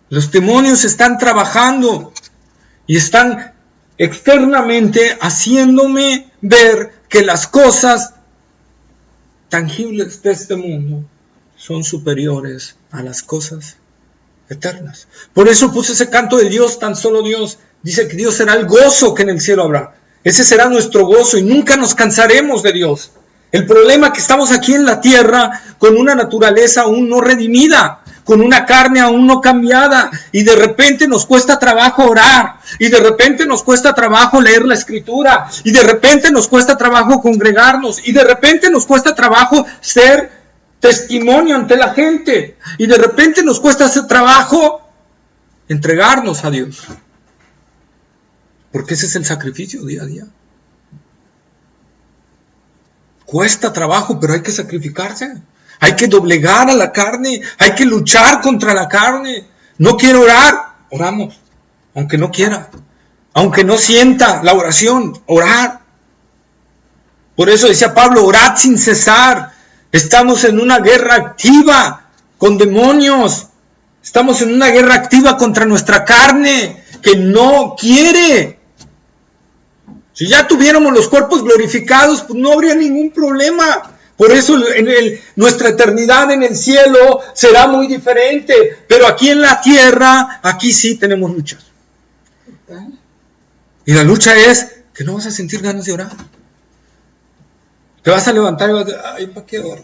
Los demonios están trabajando y están externamente haciéndome ver que las cosas tangibles de este mundo son superiores a las cosas eternas. Por eso puse ese canto de Dios, tan solo Dios. Dice que Dios será el gozo que en el cielo habrá. Ese será nuestro gozo y nunca nos cansaremos de Dios. El problema es que estamos aquí en la tierra con una naturaleza aún no redimida, con una carne aún no cambiada, y de repente nos cuesta trabajo orar, y de repente nos cuesta trabajo leer la Escritura, y de repente nos cuesta trabajo congregarnos, y de repente nos cuesta trabajo ser testimonio ante la gente, y de repente nos cuesta hacer trabajo entregarnos a Dios. Porque ese es el sacrificio día a día. Cuesta trabajo, pero hay que sacrificarse. Hay que doblegar a la carne. Hay que luchar contra la carne. No quiero orar. Oramos. Aunque no quiera. Aunque no sienta la oración. Orar. Por eso decía Pablo, orad sin cesar. Estamos en una guerra activa con demonios. Estamos en una guerra activa contra nuestra carne que no quiere. Si ya tuviéramos los cuerpos glorificados, pues no habría ningún problema. Por eso nuestra eternidad en el cielo será muy diferente. Pero aquí en la tierra, aquí sí tenemos luchas. Y la lucha es que no vas a sentir ganas de orar. Te vas a levantar y vas a decir, ay, ¿para qué oro?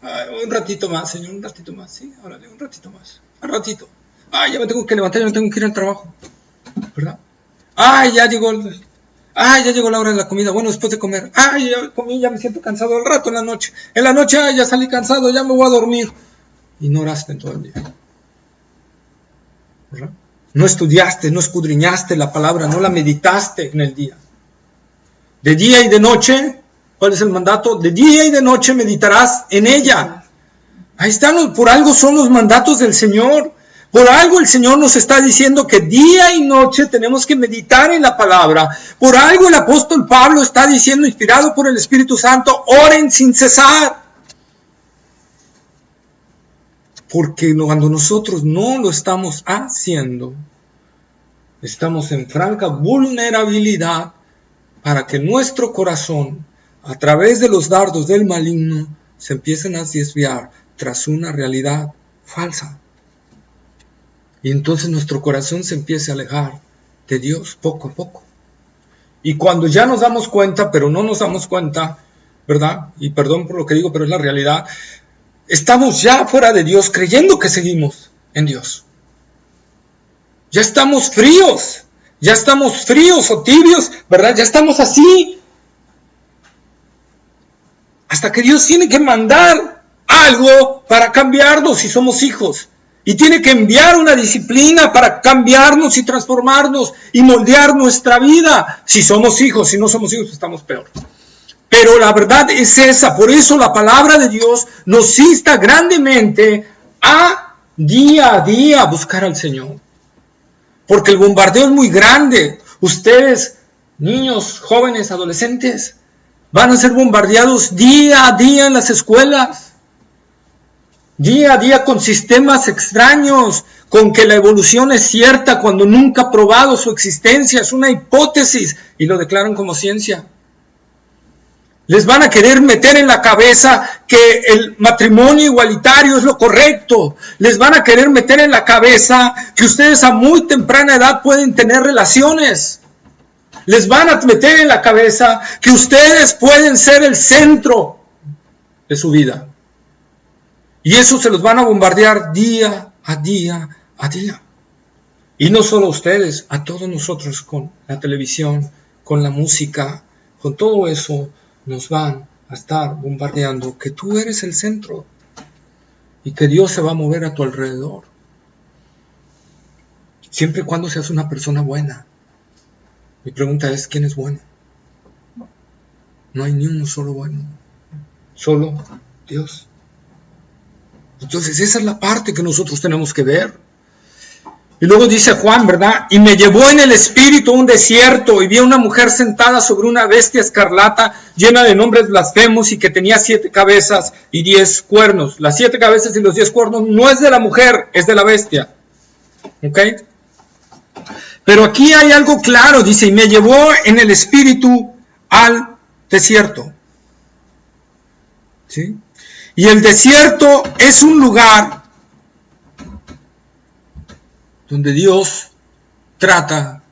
Ay, un ratito más, Señor, un ratito más. Sí, órale, un ratito más. Un ratito. Ay, ya me tengo que levantar, ya me tengo que ir al trabajo. ¿Verdad? Ay, ya llegó la hora de la comida. Bueno, después de comer. Ay, ya comí, ya me siento cansado. Al rato en la noche. En la noche, ay, ya salí cansado, ya me voy a dormir. Y no oraste en todo el día. ¿Verdad? No estudiaste, no escudriñaste la palabra, no la meditaste en el día. De día y de noche, ¿cuál es el mandato? De día y de noche meditarás en ella. Ahí están, por algo son los mandatos del Señor. Por algo el Señor nos está diciendo que día y noche tenemos que meditar en la palabra. Por algo el apóstol Pablo está diciendo, inspirado por el Espíritu Santo, oren sin cesar. Porque cuando nosotros no lo estamos haciendo, estamos en franca vulnerabilidad para que nuestro corazón, a través de los dardos del maligno, se empiecen a desviar tras una realidad falsa. Y entonces nuestro corazón se empieza a alejar de Dios poco a poco. Y cuando ya nos damos cuenta, pero no nos damos cuenta, ¿verdad? Y perdón por lo que digo, pero es la realidad. Estamos ya fuera de Dios creyendo que seguimos en Dios. Ya estamos fríos o tibios, ¿verdad? Ya estamos así. Hasta que Dios tiene que mandar algo para cambiarnos si somos hijos. Y tiene que enviar una disciplina para cambiarnos y transformarnos y moldear nuestra vida. Si somos hijos, si no somos hijos, estamos peor. Pero la verdad es esa. Por eso la palabra de Dios nos insta grandemente a día buscar al Señor. Porque el bombardeo es muy grande. Ustedes, niños, jóvenes, adolescentes, van a ser bombardeados día a día en las escuelas. Día a día con sistemas extraños, con que la evolución es cierta cuando nunca ha probado su existencia, es una hipótesis y lo declaran como ciencia. Les van a querer meter en la cabeza que el matrimonio igualitario es lo correcto. Les van a querer meter en la cabeza que ustedes a muy temprana edad pueden tener relaciones. Les van a meter en la cabeza que ustedes pueden ser el centro de su vida. Y eso se los van a bombardear día a día a día. Y no solo a ustedes, a todos nosotros con la televisión, con la música, con todo eso nos van a estar bombardeando que tú eres el centro y que Dios se va a mover a tu alrededor. Siempre y cuando seas una persona buena. Mi pregunta es, ¿quién es bueno? No hay ni uno solo bueno. solo Dios. Entonces esa es la parte que nosotros tenemos que ver. Y luego dice Juan, ¿verdad? Y me llevó en el espíritu a un desierto y vi a una mujer sentada sobre una bestia escarlata llena de nombres blasfemos y que tenía 7 cabezas y 10 cuernos. Las 7 cabezas y los 10 cuernos no es de la mujer, es de la bestia. ¿Ok? Pero aquí hay algo claro, dice, y me llevó en el espíritu al desierto. ¿Sí? Y el desierto es un lugar donde Dios trata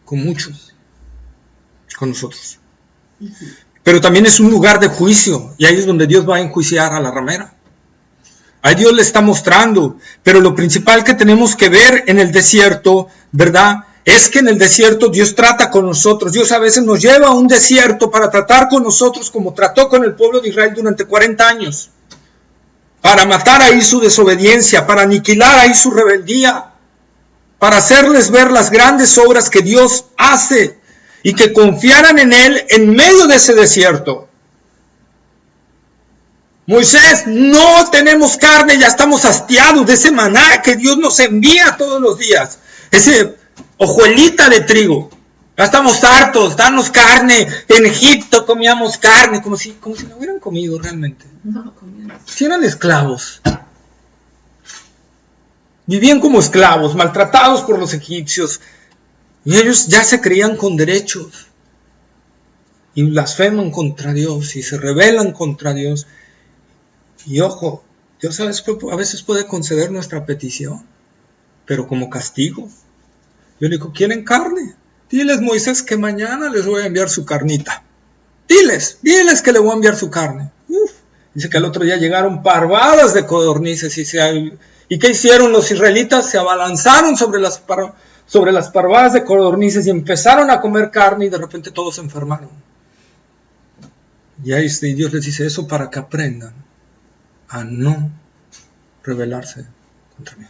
con muchos, con nosotros. Pero también es un lugar de juicio, y ahí es donde Dios va a enjuiciar a la ramera. Ahí Dios le está mostrando, pero lo principal que tenemos que ver en el desierto, ¿verdad? Es que en el desierto Dios trata con nosotros. Dios a veces nos lleva a un desierto para tratar con nosotros como trató con el pueblo de Israel durante 40 años. Para matar ahí su desobediencia, para aniquilar ahí su rebeldía, para hacerles ver las grandes obras que Dios hace y que confiaran en Él en medio de ese desierto. Moisés, no tenemos carne, ya estamos hastiados de ese maná que Dios nos envía todos los días. Ese hojuelita de trigo. Ya estamos hartos, danos carne. En Egipto comíamos carne, como si no hubieran comido realmente. No comían. Si eran esclavos. Vivían como esclavos, maltratados por los egipcios. Y ellos ya se creían con derechos. Y blasfeman contra Dios y se rebelan contra Dios. Y ojo, Dios a veces puede conceder nuestra petición, pero como castigo. Yo le digo, ¿quieren carne? Diles, Moisés, que mañana les voy a enviar su carnita. Diles que le voy a enviar su carne. Dice que al otro día llegaron parvadas de codornices. ¿Y qué hicieron los israelitas? Se abalanzaron sobre las parvadas de codornices y empezaron a comer carne y de repente todos se enfermaron. Y ahí Dios les dice eso para que aprendan a no rebelarse contra mí.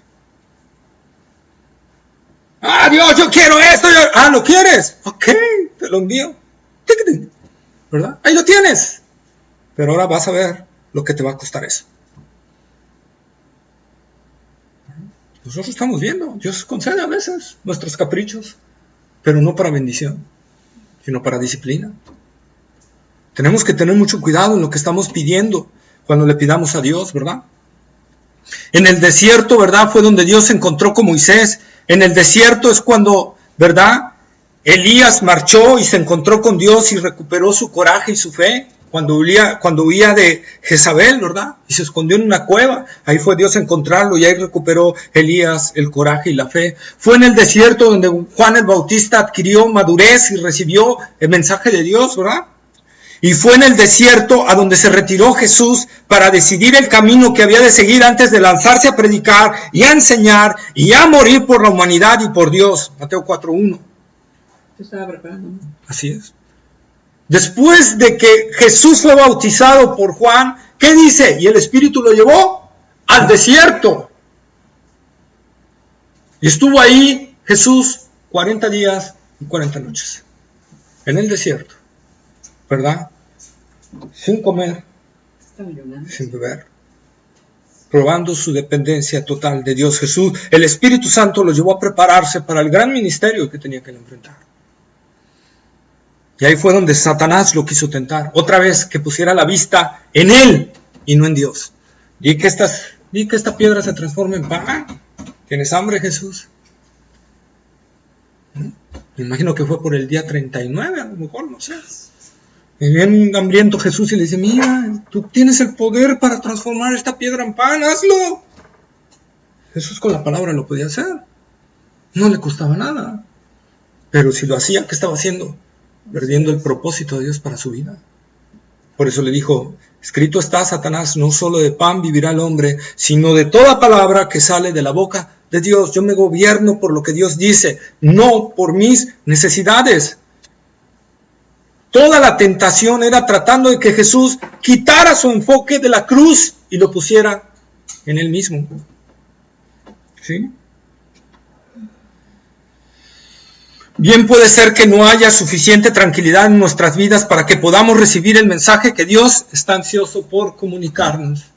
¡Ah, Dios, yo quiero esto! ¡Ah, lo quieres! Ok, te lo envío. ¿Verdad? Ahí lo tienes. Pero ahora vas a ver lo que te va a costar eso. Nosotros estamos viendo. Dios concede a veces nuestros caprichos, pero no para bendición, sino para disciplina. Tenemos que tener mucho cuidado en lo que estamos pidiendo cuando le pidamos a Dios, ¿verdad? En el desierto, ¿verdad? Fue donde Dios se encontró con Moisés. En el desierto es cuando, ¿verdad? Elías marchó y se encontró con Dios y recuperó su coraje y su fe. Cuando huía de Jezabel, ¿verdad? Y se escondió en una cueva. Ahí fue Dios a encontrarlo y ahí recuperó Elías el coraje y la fe. Fue en el desierto donde Juan el Bautista adquirió madurez y recibió el mensaje de Dios, ¿verdad? Y fue en el desierto a donde se retiró Jesús para decidir el camino que había de seguir antes de lanzarse a predicar y a enseñar y a morir por la humanidad y por Dios. Mateo 4:1. Se estaba preparando, ¿no? Así es. Después de que Jesús fue bautizado por Juan, ¿qué dice? Y el Espíritu lo llevó al desierto. Y estuvo ahí Jesús 40 días y 40 noches. En el desierto. ¿Verdad? Sin comer, sin beber, probando su dependencia total de Dios. Jesús, el Espíritu Santo lo llevó a prepararse para el gran ministerio que tenía que enfrentar. Y ahí fue donde Satanás lo quiso tentar. Otra vez que pusiera la vista en él y no en Dios. Di que esta piedra se transforme en pan. ¿Tienes hambre, Jesús? Me imagino que fue por el día 39, a lo mejor, no sé. Y bien hambriento Jesús y le dice, mira, tú tienes el poder para transformar esta piedra en pan, hazlo. Jesús con la palabra lo podía hacer. No le costaba nada. Pero si lo hacía, ¿qué estaba haciendo? Perdiendo el propósito de Dios para su vida. Por eso le dijo, escrito está, Satanás, no solo de pan vivirá el hombre, sino de toda palabra que sale de la boca de Dios. Yo me gobierno por lo que Dios dice, no por mis necesidades. Toda la tentación era tratando de que Jesús quitara su enfoque de la cruz y lo pusiera en él mismo. ¿Sí? Bien puede ser que no haya suficiente tranquilidad en nuestras vidas para que podamos recibir el mensaje que Dios está ansioso por comunicarnos.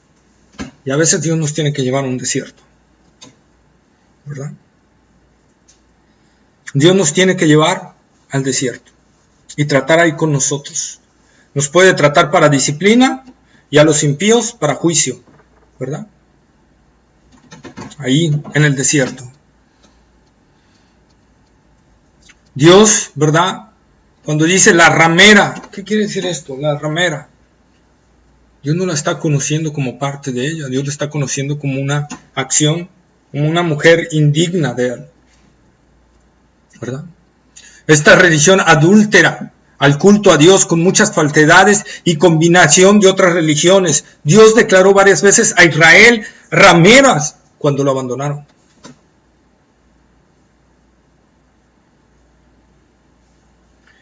Y a veces Dios nos tiene que llevar a un desierto, ¿verdad? Dios nos tiene que llevar al desierto y tratar ahí con nosotros. Nos puede tratar para disciplina y a los impíos para juicio, ¿verdad? Ahí en el desierto. Dios, ¿verdad? Cuando dice la ramera, ¿qué quiere decir esto? La ramera. Dios no la está conociendo como parte de ella. Dios la está conociendo como una acción, como una mujer indigna de él, ¿verdad? Esta religión adúltera al culto a Dios con muchas falsedades y combinación de otras religiones. Dios declaró varias veces a Israel rameras cuando lo abandonaron.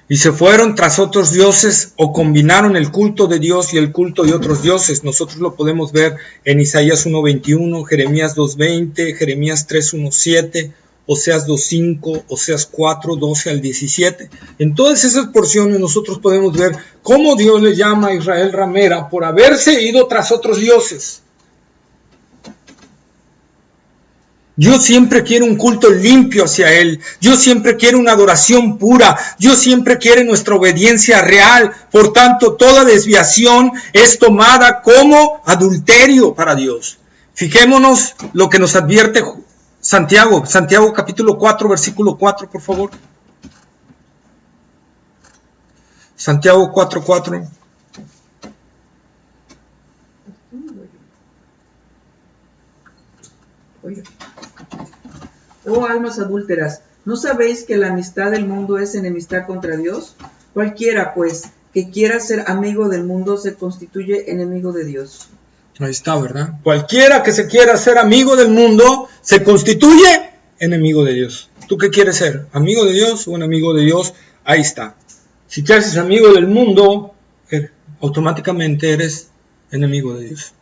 Y se fueron tras otros dioses o combinaron el culto de Dios y el culto de otros dioses. Nosotros lo podemos ver en Isaías 1:21, Jeremías 2:20, Jeremías 3:1-7, Oseas 2:5, Oseas 4:12 al 17. En todas esas porciones nosotros podemos ver cómo Dios le llama a Israel ramera por haberse ido tras otros dioses. Dios siempre quiere un culto limpio hacia Él. Dios siempre quiere una adoración pura. Dios siempre quiere nuestra obediencia real. Por tanto, toda desviación es tomada como adulterio para Dios. Fijémonos lo que nos advierte Santiago. Santiago capítulo 4, versículo 4, por favor. Santiago 4:4. Oh almas adúlteras, ¿no sabéis que la amistad del mundo es enemistad contra Dios? Cualquiera, pues, que quiera ser amigo del mundo se constituye enemigo de Dios. Ahí está, ¿verdad? Cualquiera que se quiera ser amigo del mundo se constituye enemigo de Dios. ¿Tú qué quieres ser? ¿Amigo de Dios o enemigo de Dios? Ahí está. Si te haces amigo del mundo, automáticamente eres enemigo de Dios.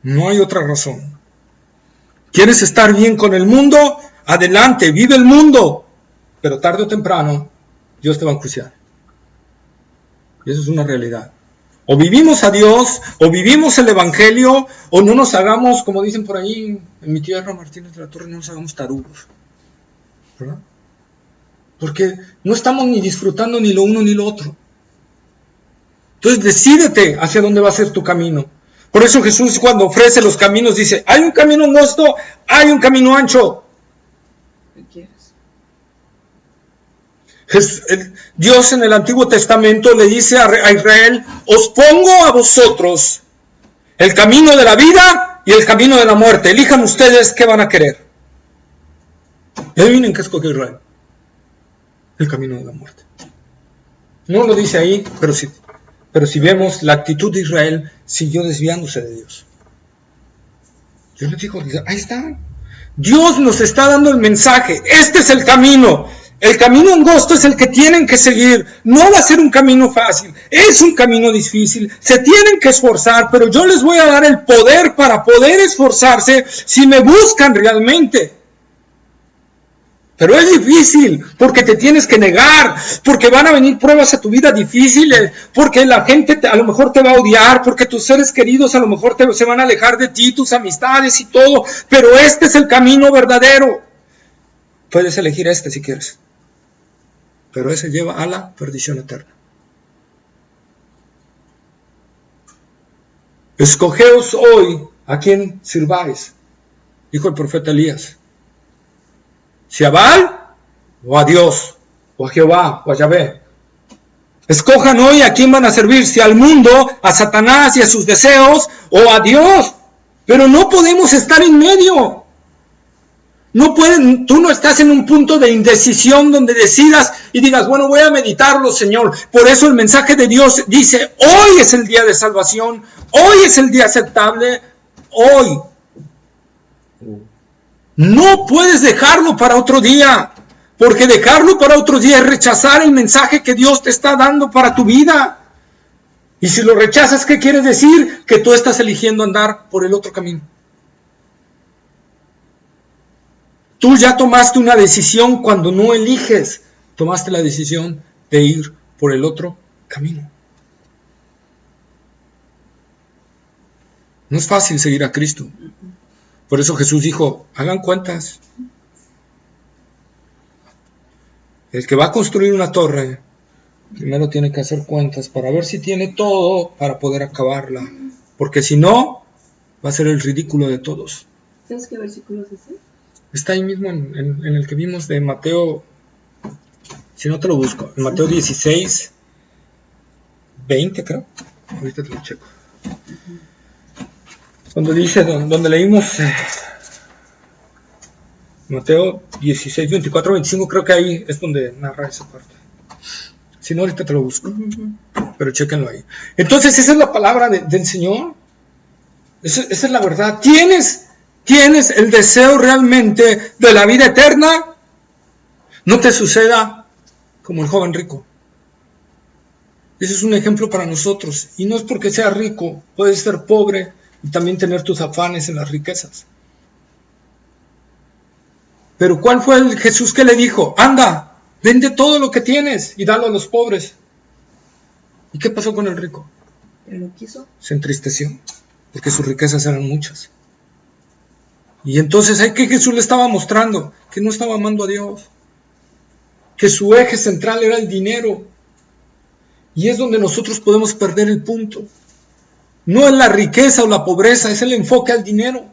No hay otra razón. ¿Quieres estar bien con el mundo? Adelante, vive el mundo. Pero tarde o temprano, Dios te va a enjuiciar. Y eso es una realidad. O vivimos a Dios, o vivimos el Evangelio, o no nos hagamos, como dicen por ahí en mi tierra Martínez de la Torre, no nos hagamos tarugos, ¿verdad? Porque no estamos ni disfrutando ni lo uno ni lo otro. Entonces decídete hacia dónde va a ser tu camino. Por eso Jesús, cuando ofrece los caminos, dice, hay un camino angosto, hay un camino ancho. ¿Qué quieres? Dios en el Antiguo Testamento le dice a Israel, os pongo a vosotros el camino de la vida y el camino de la muerte. Elijan ustedes qué van a querer. Y adivinen qué escogió Israel. El camino de la muerte. No lo dice ahí, pero si vemos la actitud de Israel, siguió desviándose de Dios. Dios les dijo, ahí está. Dios nos está dando el mensaje. Este es el camino. El camino angosto es el que tienen que seguir. No va a ser un camino fácil. Es un camino difícil. Se tienen que esforzar, pero yo les voy a dar el poder para poder esforzarse si me buscan realmente. Pero es difícil, porque te tienes que negar, porque van a venir pruebas a tu vida difíciles, porque la gente a lo mejor te va a odiar, porque tus seres queridos a lo mejor se van a alejar de ti, tus amistades y todo, pero este es el camino verdadero. Puedes elegir este si quieres, pero ese lleva a la perdición eterna. Escogeos hoy a quién sirváis, dijo el profeta Elías. Si a Baal, o a Dios, o a Jehová, o a Yahvé. Escojan hoy a quién van a servir, si al mundo, a Satanás y a sus deseos, o a Dios. Pero no podemos estar en medio. Tú no estás en un punto de indecisión donde decidas y digas, bueno, voy a meditarlo, Señor. Por eso el mensaje de Dios dice, hoy es el día de salvación, hoy es el día aceptable, hoy. No puedes dejarlo para otro día, porque dejarlo para otro día es rechazar el mensaje que Dios te está dando para tu vida. Y si lo rechazas, ¿qué quiere decir? Que tú estás eligiendo andar por el otro camino. Tú ya tomaste una decisión cuando no eliges. Tomaste la decisión de ir por el otro camino. No es fácil seguir a Cristo. Por eso Jesús dijo, hagan cuentas. El que va a construir una torre, primero tiene que hacer cuentas para ver si tiene todo para poder acabarla. Porque si no, va a ser el ridículo de todos. ¿Sabes qué versículo es ese? Está ahí mismo en el que vimos de Mateo, si no te lo busco, en Mateo 16, 20 creo. Ahorita te lo checo. Cuando dice, donde leímos Mateo 16, 24, 25, creo que ahí es donde narra esa parte. Si no, ahorita te lo busco. Pero chéquenlo ahí. Entonces, esa es la palabra del Señor. Esa es la verdad. ¿Tienes el deseo realmente de la vida eterna? No te suceda como el joven rico. Ese es un ejemplo para nosotros. Y no es porque sea rico, puedes ser pobre y también tener tus afanes en las riquezas. Pero ¿cuál fue el Jesús que le dijo? Anda, vende todo lo que tienes y dalo a los pobres. ¿Y qué pasó con el rico? ¿Él lo quiso? Se entristeció, porque sus riquezas eran muchas. Y entonces ahí que Jesús le estaba mostrando que no estaba amando a Dios, que su eje central era el dinero. Y es donde nosotros podemos perder el punto. No es la riqueza o la pobreza, es el enfoque al dinero.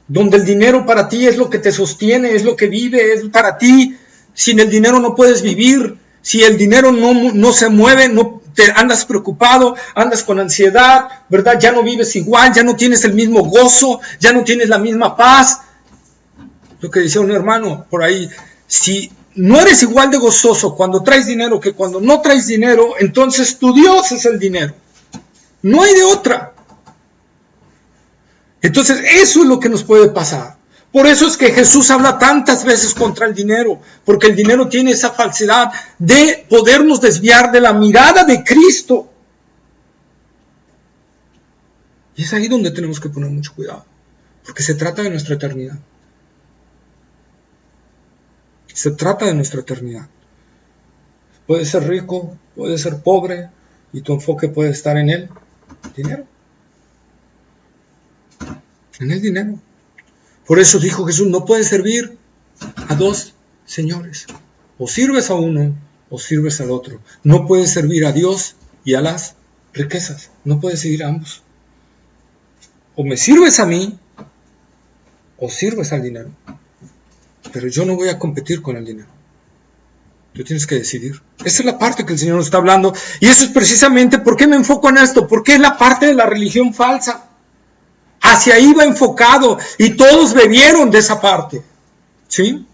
Donde el dinero para ti es lo que te sostiene, es lo que vive, es para ti. Sin el dinero no puedes vivir. Si el dinero no se mueve, no te andas preocupado, andas con ansiedad, ¿verdad? Ya no vives igual, ya no tienes el mismo gozo, ya no tienes la misma paz. Lo que decía un hermano por ahí, si no eres igual de gozoso cuando traes dinero que cuando no traes dinero, entonces tu Dios es el dinero. No hay de otra. Entonces eso es lo que nos puede pasar. Por eso es que Jesús habla tantas veces contra el dinero, porque el dinero tiene esa falsedad de podernos desviar de la mirada de Cristo. Y es ahí donde tenemos que poner mucho cuidado, porque se trata de nuestra eternidad. Se trata de nuestra eternidad. Puedes ser rico, puedes ser pobre, y tu enfoque puede estar en el dinero. En el dinero. Por eso dijo Jesús, no puedes servir a dos señores. O sirves a uno, o sirves al otro. No puedes servir a Dios y a las riquezas. No puedes seguir a ambos. O me sirves a mí, o sirves al dinero. Pero yo no voy a competir con el dinero. Tú tienes que decidir. Esa es la parte que el Señor nos está hablando. Y eso es precisamente por qué me enfoco en esto. Porque es la parte de la religión falsa. Hacia ahí va enfocado. Y todos bebieron de esa parte. ¿Sí?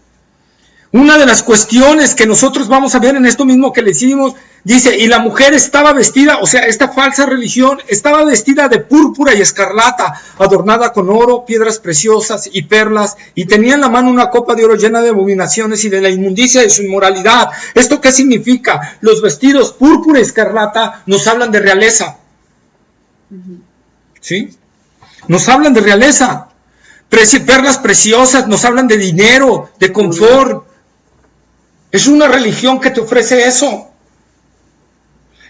Una de las cuestiones que nosotros vamos a ver en esto mismo que le decimos, dice, y la mujer estaba vestida, o sea, esta falsa religión, estaba vestida de púrpura y escarlata, adornada con oro, piedras preciosas y perlas, y tenía en la mano una copa de oro llena de abominaciones y de la inmundicia de su inmoralidad. ¿Esto qué significa? Los vestidos púrpura y escarlata nos hablan de realeza. ¿Sí? Nos hablan de realeza. Perlas preciosas nos hablan de dinero, de confort. Es una religión que te ofrece eso.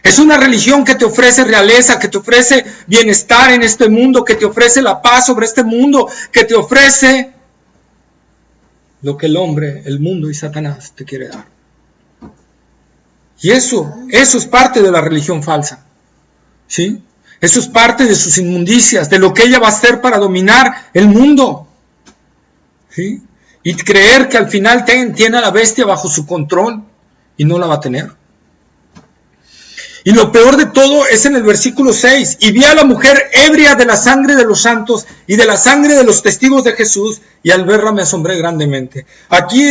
Es una religión que te ofrece realeza, que te ofrece bienestar en este mundo, que te ofrece la paz sobre este mundo, que te ofrece lo que el hombre, el mundo y Satanás te quiere dar. Y eso es parte de la religión falsa. ¿Sí? Eso es parte de sus inmundicias, de lo que ella va a hacer para dominar el mundo. ¿Sí? Y creer que al final tiene a la bestia bajo su control y no la va a tener. Y lo peor de todo es en el versículo 6. Y vi a la mujer ebria de la sangre de los santos y de la sangre de los testigos de Jesús, y al verla me asombré grandemente. Aquí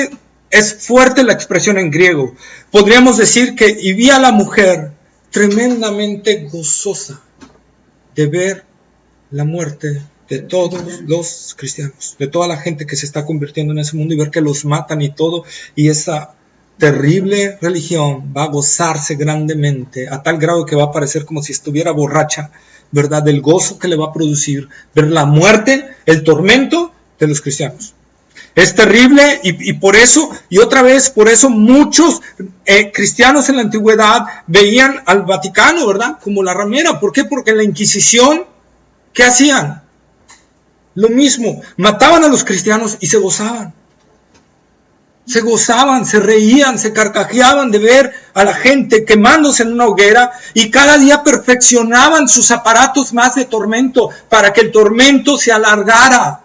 es fuerte la expresión en griego. Podríamos decir que y vi a la mujer tremendamente gozosa de ver la muerte de todos los cristianos, de toda la gente que se está convirtiendo en ese mundo, y ver que los matan y todo, y esa terrible religión va a gozarse grandemente, a tal grado que va a parecer como si estuviera borracha, ¿verdad? Del gozo que le va a producir ver la muerte, el tormento de los cristianos. Es terrible y por eso, y otra vez, por eso muchos cristianos en la antigüedad veían al Vaticano, ¿verdad? Como la ramera. ¿Por qué? Porque en la Inquisición, ¿qué hacían? Lo mismo, mataban a los cristianos y se gozaban. Se gozaban, se reían, se carcajeaban de ver a la gente quemándose en una hoguera y cada día perfeccionaban sus aparatos más de tormento para que el tormento se alargara.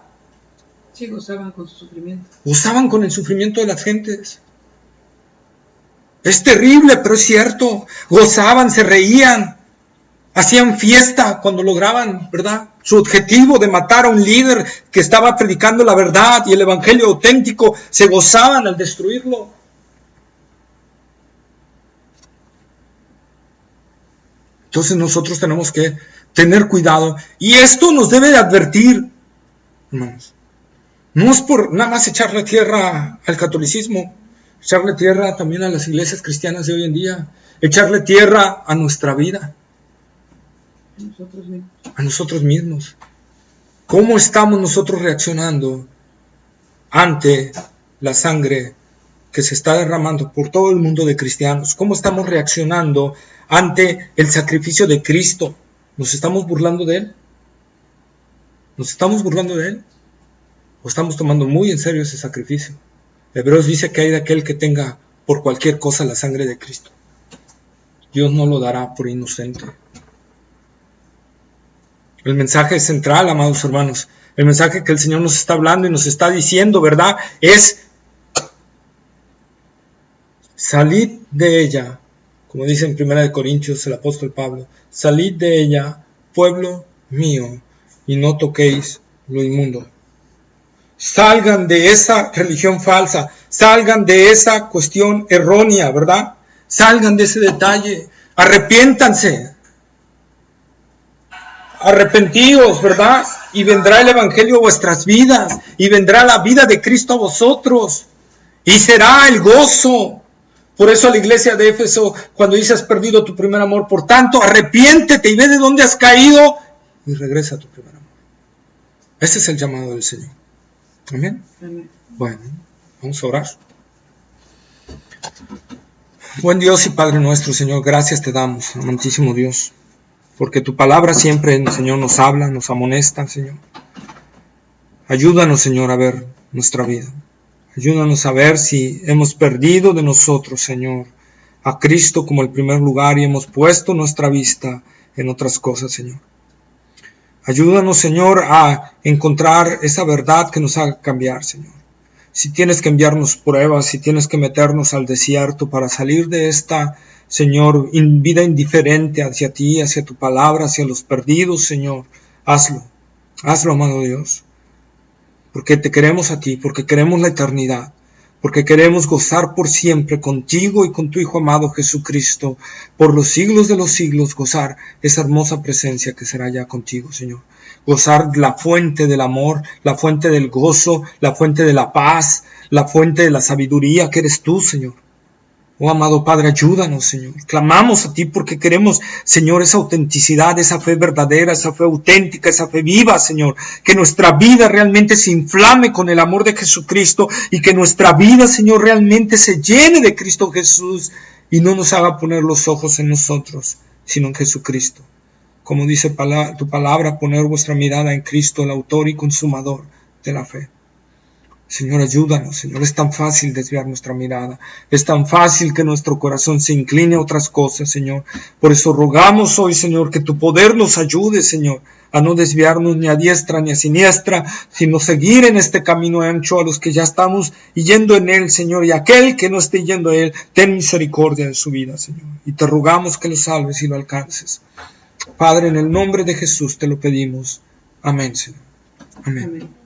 Sí, gozaban con su sufrimiento. Gozaban con el sufrimiento de las gentes. Es terrible, pero es cierto. Gozaban, se reían, hacían fiesta cuando lograban, ¿verdad?, su objetivo de matar a un líder que estaba predicando la verdad y el evangelio auténtico. Se gozaban al destruirlo. Entonces nosotros tenemos que tener cuidado. Y esto nos debe de advertir, hermanos. No es por nada más echarle tierra al catolicismo, echarle tierra también a las iglesias cristianas de hoy en día, echarle tierra a nuestra vida, a nosotros mismos. ¿Cómo estamos nosotros reaccionando ante la sangre que se está derramando por todo el mundo de cristianos? ¿Cómo estamos reaccionando ante el sacrificio de Cristo? ¿Nos estamos burlando de Él? ¿Nos estamos burlando de Él? ¿O estamos tomando muy en serio ese sacrificio? Hebreos dice que hay de aquel que tenga por cualquier cosa la sangre de Cristo. Dios no lo dará por inocente. El mensaje central, amados hermanos, el mensaje que el Señor nos está hablando y nos está diciendo, ¿verdad?, es: salid de ella, como dice en 1 Corintios el apóstol Pablo, salid de ella, pueblo mío, y no toquéis lo inmundo. Salgan de esa religión falsa, salgan de esa cuestión errónea, ¿verdad? Salgan de ese detalle, arrepiéntanse, arrepentíos, ¿verdad? Y vendrá el evangelio a vuestras vidas, y vendrá la vida de Cristo a vosotros, y será el gozo. Por eso a la iglesia de Éfeso, cuando dice: has perdido tu primer amor, por tanto, arrepiéntete y ve de dónde has caído, y regresa a tu primer amor. Ese es el llamado del Señor. Amén. Amén. Bueno, vamos a orar. Buen Dios y Padre nuestro, Señor, gracias te damos, amantísimo Dios, porque tu palabra siempre, Señor, nos habla, nos amonesta, Señor. Ayúdanos, Señor, a ver nuestra vida. Ayúdanos a ver si hemos perdido de nosotros, Señor, a Cristo como el primer lugar y hemos puesto nuestra vista en otras cosas, Señor. Ayúdanos, Señor, a encontrar esa verdad que nos haga cambiar, Señor. Si tienes que enviarnos pruebas, si tienes que meternos al desierto para salir de esta, Señor, vida indiferente hacia ti, hacia tu palabra, hacia los perdidos, Señor, hazlo. Hazlo, amado Dios. Porque te queremos a ti, porque queremos la eternidad, porque queremos gozar por siempre contigo y con tu Hijo amado Jesucristo, por los siglos de los siglos, gozar esa hermosa presencia que será ya contigo, Señor. Gozar la fuente del amor, la fuente del gozo, la fuente de la paz, la fuente de la sabiduría que eres tú, Señor. Oh, amado Padre, ayúdanos, Señor. Clamamos a ti porque queremos, Señor, esa autenticidad, esa fe verdadera, esa fe auténtica, esa fe viva, Señor. Que nuestra vida realmente se inflame con el amor de Jesucristo y que nuestra vida, Señor, realmente se llene de Cristo Jesús y no nos haga poner los ojos en nosotros, sino en Jesucristo. Como dice tu palabra, poner vuestra mirada en Cristo, el autor y consumador de la fe. Señor, ayúdanos, Señor, es tan fácil desviar nuestra mirada, es tan fácil que nuestro corazón se incline a otras cosas, Señor. Por eso rogamos hoy, Señor, que tu poder nos ayude, Señor, a no desviarnos ni a diestra ni a siniestra, sino seguir en este camino ancho a los que ya estamos yendo en él, Señor, y aquel que no esté yendo a él, ten misericordia de su vida, Señor. Y te rogamos que lo salves y lo alcances. Padre, en el nombre de Jesús te lo pedimos. Amén, Señor. Amén. Amén.